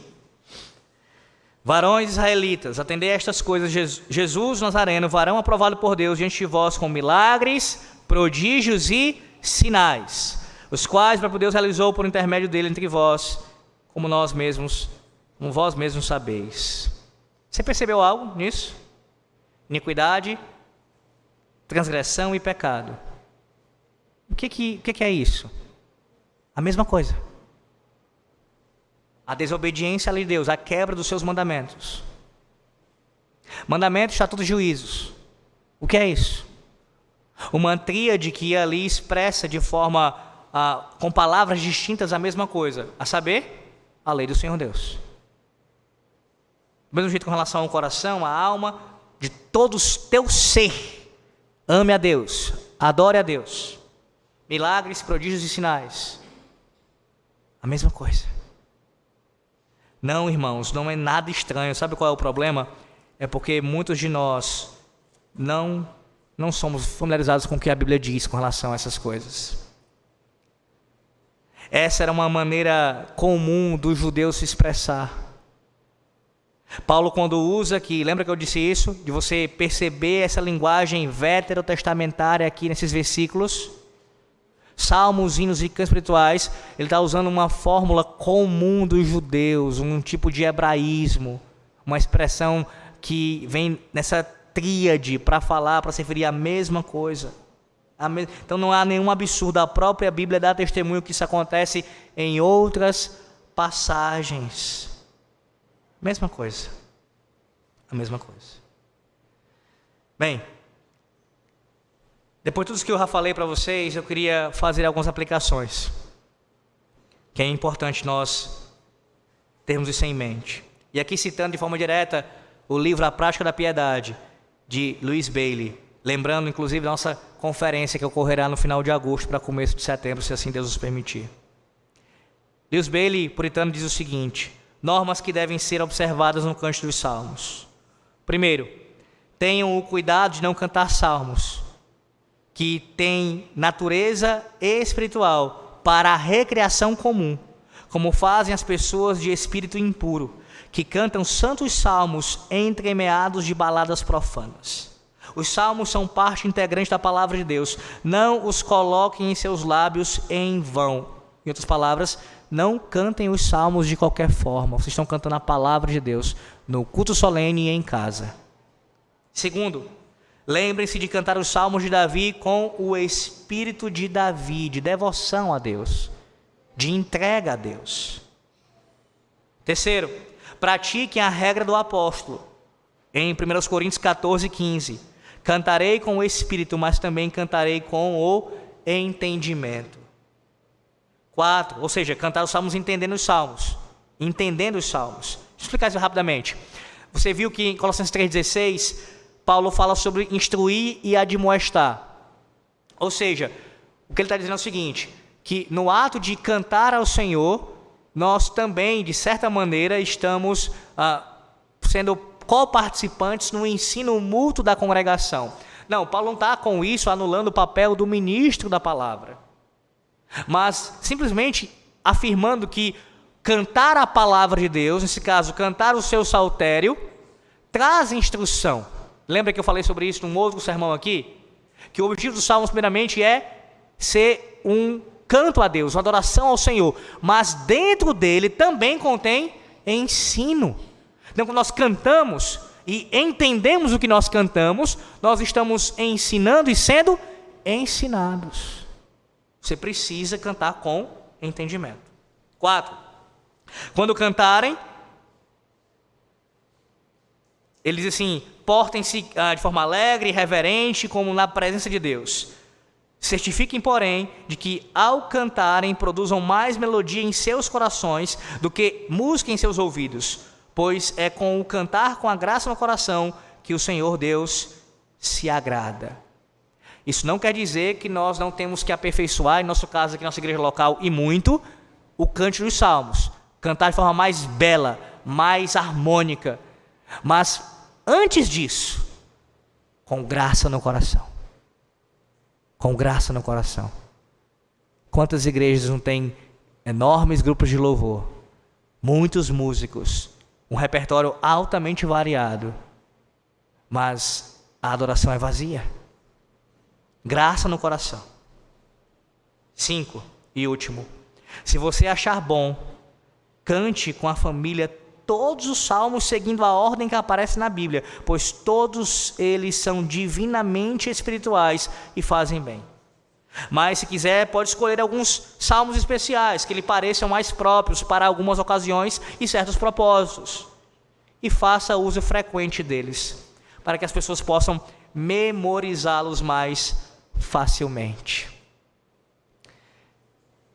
A: Varões israelitas, atendei a estas coisas. Jesus Nazareno, varão aprovado por Deus diante de vós com milagres, prodígios e sinais, os quais para Deus realizou por intermédio dele entre vós, como vós mesmos sabeis. Você percebeu algo nisso? Iniquidade, transgressão e pecado. O que é isso? A mesma coisa. A desobediência à lei de Deus, a quebra dos seus mandamentos. Mandamentos, estatutos e juízos. O que é isso? Uma tríade que ali expressa de forma, com palavras distintas a mesma coisa, a saber, a lei do Senhor Deus. Do mesmo jeito com relação ao coração, à alma, de todo o teu ser, ame a Deus, adore a Deus. Milagres, prodígios e sinais. A mesma coisa. Não, irmãos, não é nada estranho. Sabe qual é o problema? É porque muitos de nós não somos familiarizados com o que a Bíblia diz com relação a essas coisas. Essa era uma maneira comum dos judeus se expressar. Paulo, quando usa aqui, lembra que eu disse isso? De você perceber essa linguagem veterotestamentária aqui nesses versículos. Salmos, hinos e cânticos espirituais, ele está usando uma fórmula comum dos judeus, um tipo de hebraísmo, uma expressão que vem nessa tríade para falar, para se referir à mesma coisa. Então não há nenhum absurdo, a própria Bíblia dá testemunho que isso acontece em outras passagens. Mesma coisa. A mesma coisa. Bem, depois de tudo isso que eu já falei para vocês, eu queria fazer algumas aplicações, que é importante nós termos isso em mente. E aqui citando de forma direta o livro A Prática da Piedade, de Louis Bailey, lembrando inclusive da nossa conferência que ocorrerá no final de agosto para começo de setembro, se assim Deus nos permitir. Louis Bailey, puritano, diz o seguinte: normas que devem ser observadas no cântico dos salmos. Primeiro, tenham o cuidado de não cantar salmos que têm natureza espiritual para a recreação comum, como fazem as pessoas de espírito impuro, que cantam santos salmos entremeados de baladas profanas. Os salmos são parte integrante da palavra de Deus. Não os coloquem em seus lábios em vão. Em outras palavras, não cantem os salmos de qualquer forma. Vocês estão cantando a palavra de Deus no culto solene e em casa. Segundo, lembrem-se de cantar os salmos de Davi com o espírito de Davi, de devoção a Deus, de entrega a Deus. Terceiro, pratiquem a regra do apóstolo. Em 1 Coríntios 14, 15. Cantarei com o espírito, mas também cantarei com o entendimento. 4, ou seja, cantar os salmos entendendo os salmos. Entendendo os salmos. Deixa eu explicar isso rapidamente. Você viu que em Colossenses 3,16, Paulo fala sobre instruir e admoestar. Ou seja, o que ele está dizendo é o seguinte, que no ato de cantar ao Senhor, nós também, de certa maneira, estamos sendo coparticipantes no ensino mútuo da congregação. Não, Paulo não está com isso anulando o papel do ministro da palavra, mas simplesmente afirmando que cantar a palavra de Deus, nesse caso, cantar o seu saltério, traz instrução, Lembra que eu falei sobre isso num outro sermão aqui? Que o objetivo dos salmos, primeiramente, é ser um canto a Deus, uma adoração ao Senhor. Mas dentro dele também contém ensino. Então, quando nós cantamos e entendemos o que nós cantamos, nós estamos ensinando e sendo ensinados. Você precisa cantar com entendimento. 4. Quando cantarem, ele diz assim: portem-se de forma alegre e reverente, como na presença de Deus. Certifiquem, porém, de que ao cantarem produzam mais melodia em seus corações do que música em seus ouvidos, pois é com o cantar com a graça no coração que o Senhor Deus se agrada. Isso não quer dizer que nós não temos que aperfeiçoar, em nosso caso aqui, nossa igreja local, e muito, o cântico dos salmos. Cantar de forma mais bela, mais harmônica. Mas, antes disso, com graça no coração. Com graça no coração. Quantas igrejas não têm enormes grupos de louvor, muitos músicos, um repertório altamente variado, mas a adoração é vazia. Graça no coração. 5 e último. Se você achar bom, cante com a família todos os salmos seguindo a ordem que aparece na Bíblia, pois todos eles são divinamente espirituais e fazem bem. Mas se quiser, pode escolher alguns salmos especiais que lhe pareçam mais próprios para algumas ocasiões e certos propósitos. E faça uso frequente deles, para que as pessoas possam memorizá-los mais facilmente.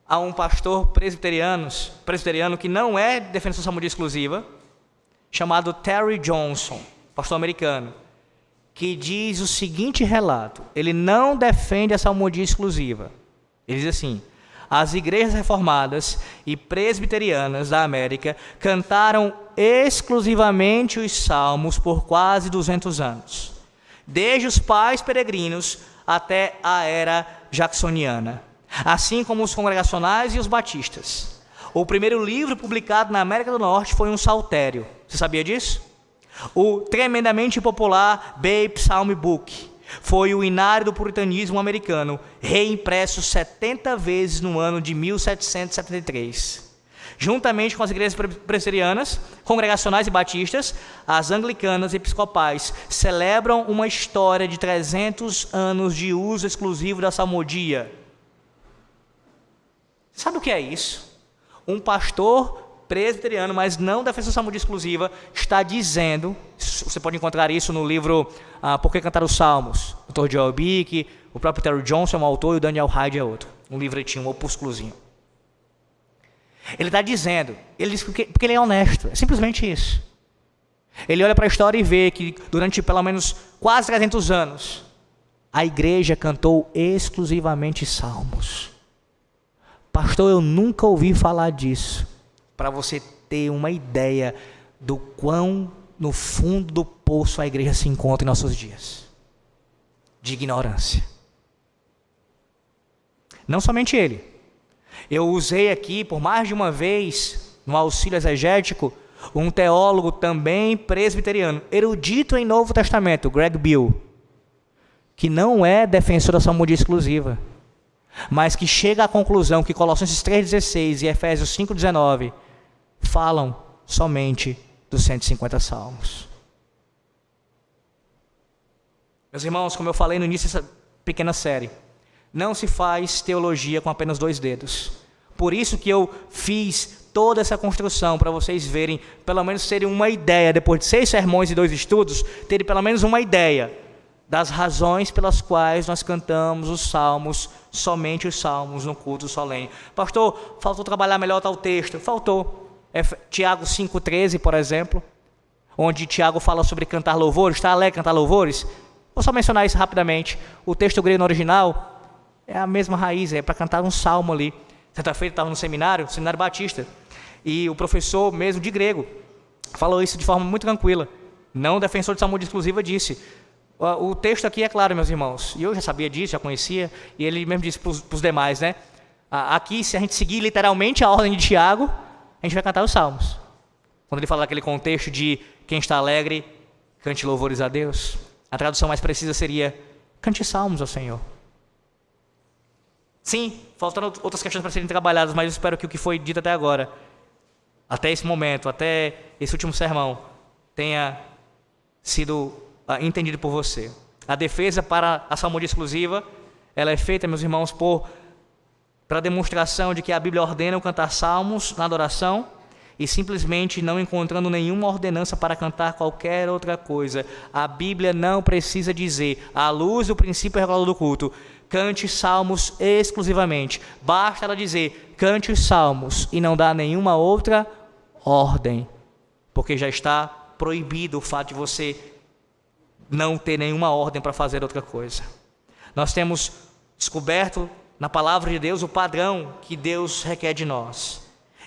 A: Há um pastor presbiteriano que não é defensor da salmodia exclusiva, chamado Terry Johnson, pastor americano, que diz o seguinte relato. Ele não defende a salmodia exclusiva. Ele diz assim: as igrejas reformadas e presbiterianas da América cantaram exclusivamente os salmos por quase 200 anos, desde os pais peregrinos até a era jacksoniana, assim como os congregacionais e os batistas. O primeiro livro publicado na América do Norte foi um saltério. Você sabia disso? O tremendamente popular Babe Psalm Book foi o inário do puritanismo americano, reimpresso 70 vezes no ano de 1773. Juntamente com as igrejas presbiterianas, congregacionais e batistas, as anglicanas e episcopais celebram uma história de 300 anos de uso exclusivo da salmodia. Sabe o que é isso? Um pastor presbiteriano, mas não defensor da salmodia exclusiva, está dizendo, você pode encontrar isso no livro Por que Cantar os Salmos, o Dr. Joel Bick, o próprio Terry Johnson é um autor e o Daniel Hyde é outro, um livretinho, um opúsculozinho. Ele está dizendo, ele diz porque ele é honesto, é simplesmente isso. Ele olha para a história e vê que durante pelo menos quase 300 anos, a igreja cantou exclusivamente salmos. Pastor, eu nunca ouvi falar disso. Para você ter uma ideia do quão no fundo do poço a igreja se encontra em nossos dias. De ignorância. Não somente ele. Eu usei aqui por mais de uma vez, no auxílio exegético, um teólogo também presbiteriano, erudito em Novo Testamento, Greg Beale, que não é defensor da salmodia exclusiva, mas que chega à conclusão que Colossenses 3,16 e Efésios 5,19 falam somente dos 150 salmos. Meus irmãos, como eu falei no início dessa pequena série, não se faz teologia com apenas 2 dedos. Por isso que eu fiz toda essa construção, para vocês verem, pelo menos terem uma ideia, depois de 6 sermões e 2 estudos, terem pelo menos uma ideia das razões pelas quais nós cantamos os salmos, somente os salmos no culto solene. Pastor, faltou trabalhar melhor tal texto. Faltou. Tiago 5,13, por exemplo, onde Tiago fala sobre cantar louvores, está alegre cantar louvores. Vou só mencionar isso rapidamente. O texto grego no original é a mesma raiz, é para cantar um salmo ali. Certa-feira estava no seminário batista, e o professor mesmo de grego falou isso de forma muito tranquila. Não defensor de salmodia exclusiva disse: o texto aqui é claro, meus irmãos, e eu já sabia disso, já conhecia, e ele mesmo disse para os demais, né? Aqui, se a gente seguir literalmente a ordem de Tiago, a gente vai cantar os salmos. Quando ele fala daquele contexto de quem está alegre, cante louvores a Deus. A tradução mais precisa seria: cante salmos ao Senhor. Sim, faltam outras questões para serem trabalhadas, mas eu espero que o que foi dito até agora, até esse momento, até esse último sermão, tenha sido entendido por você. A defesa para a salmodia exclusiva, ela é feita, meus irmãos, para demonstração de que a Bíblia ordena o cantar salmos na adoração, e simplesmente não encontrando nenhuma ordenança para cantar qualquer outra coisa. A Bíblia não precisa dizer, à luz do princípio regulador do culto, cante salmos exclusivamente. Basta ela dizer, cante os salmos, e não dá nenhuma outra ordem, porque já está proibido o fato de você não ter nenhuma ordem para fazer outra coisa. Nós temos descoberto na palavra de Deus o padrão que Deus requer de nós.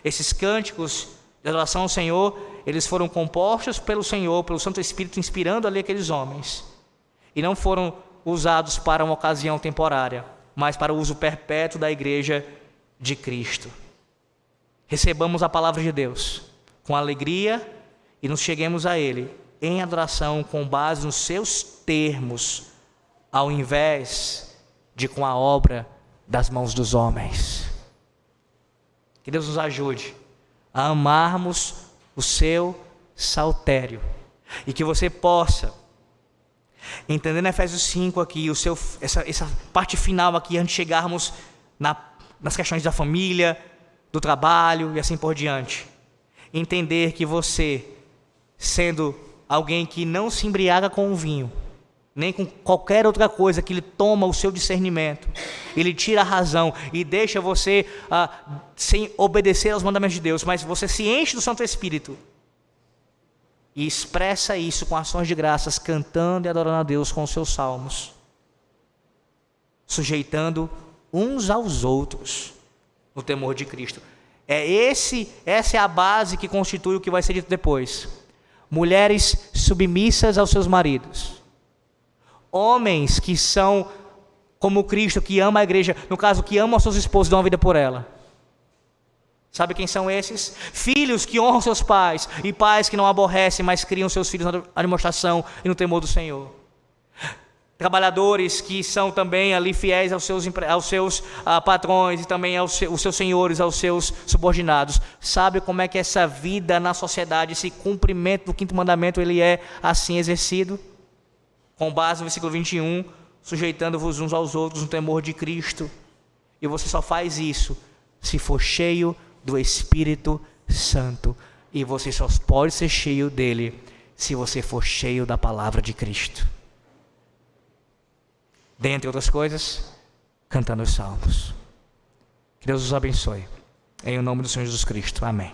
A: Esses cânticos de adoração ao Senhor, eles foram compostos pelo Senhor, pelo Santo Espírito, inspirando ali aqueles homens. E não foram usados para uma ocasião temporária, mas para o uso perpétuo da igreja de Cristo. Recebamos a palavra de Deus com alegria e nos cheguemos a Ele em adoração com base nos seus termos, ao invés de com a obra das mãos dos homens. Que Deus nos ajude a amarmos o seu saltério, e que você possa, entendendo Efésios 5 aqui, essa parte final aqui, antes de chegarmos nas questões da família, do trabalho e assim por diante, entender que você, sendo alguém que não se embriaga com o vinho, nem com qualquer outra coisa que lhe toma o seu discernimento, ele tira a razão e deixa você sem obedecer aos mandamentos de Deus, mas você se enche do Santo Espírito e expressa isso com ações de graças, cantando e adorando a Deus com os seus salmos, sujeitando uns aos outros no temor de Cristo. Essa é a base que constitui o que vai ser dito depois. Mulheres submissas aos seus maridos. Homens que são como Cristo, que ama a igreja, no caso, que amam os seus esposos e dão a vida por ela. Sabe quem são esses? Filhos que honram seus pais, e pais que não aborrecem, mas criam seus filhos na demonstração e no temor do Senhor. Trabalhadores que são também ali fiéis aos seus patrões e também aos seus senhores, aos seus subordinados. Sabe como é que essa vida na sociedade, esse cumprimento do 5º mandamento, ele é assim exercido? Com base no versículo 21, sujeitando-vos uns aos outros no temor de Cristo. E você só faz isso se for cheio do Espírito Santo. E você só pode ser cheio dele se você for cheio da palavra de Cristo. Dentre outras coisas, cantando os salmos. Que Deus os abençoe. Em nome do Senhor Jesus Cristo. Amém.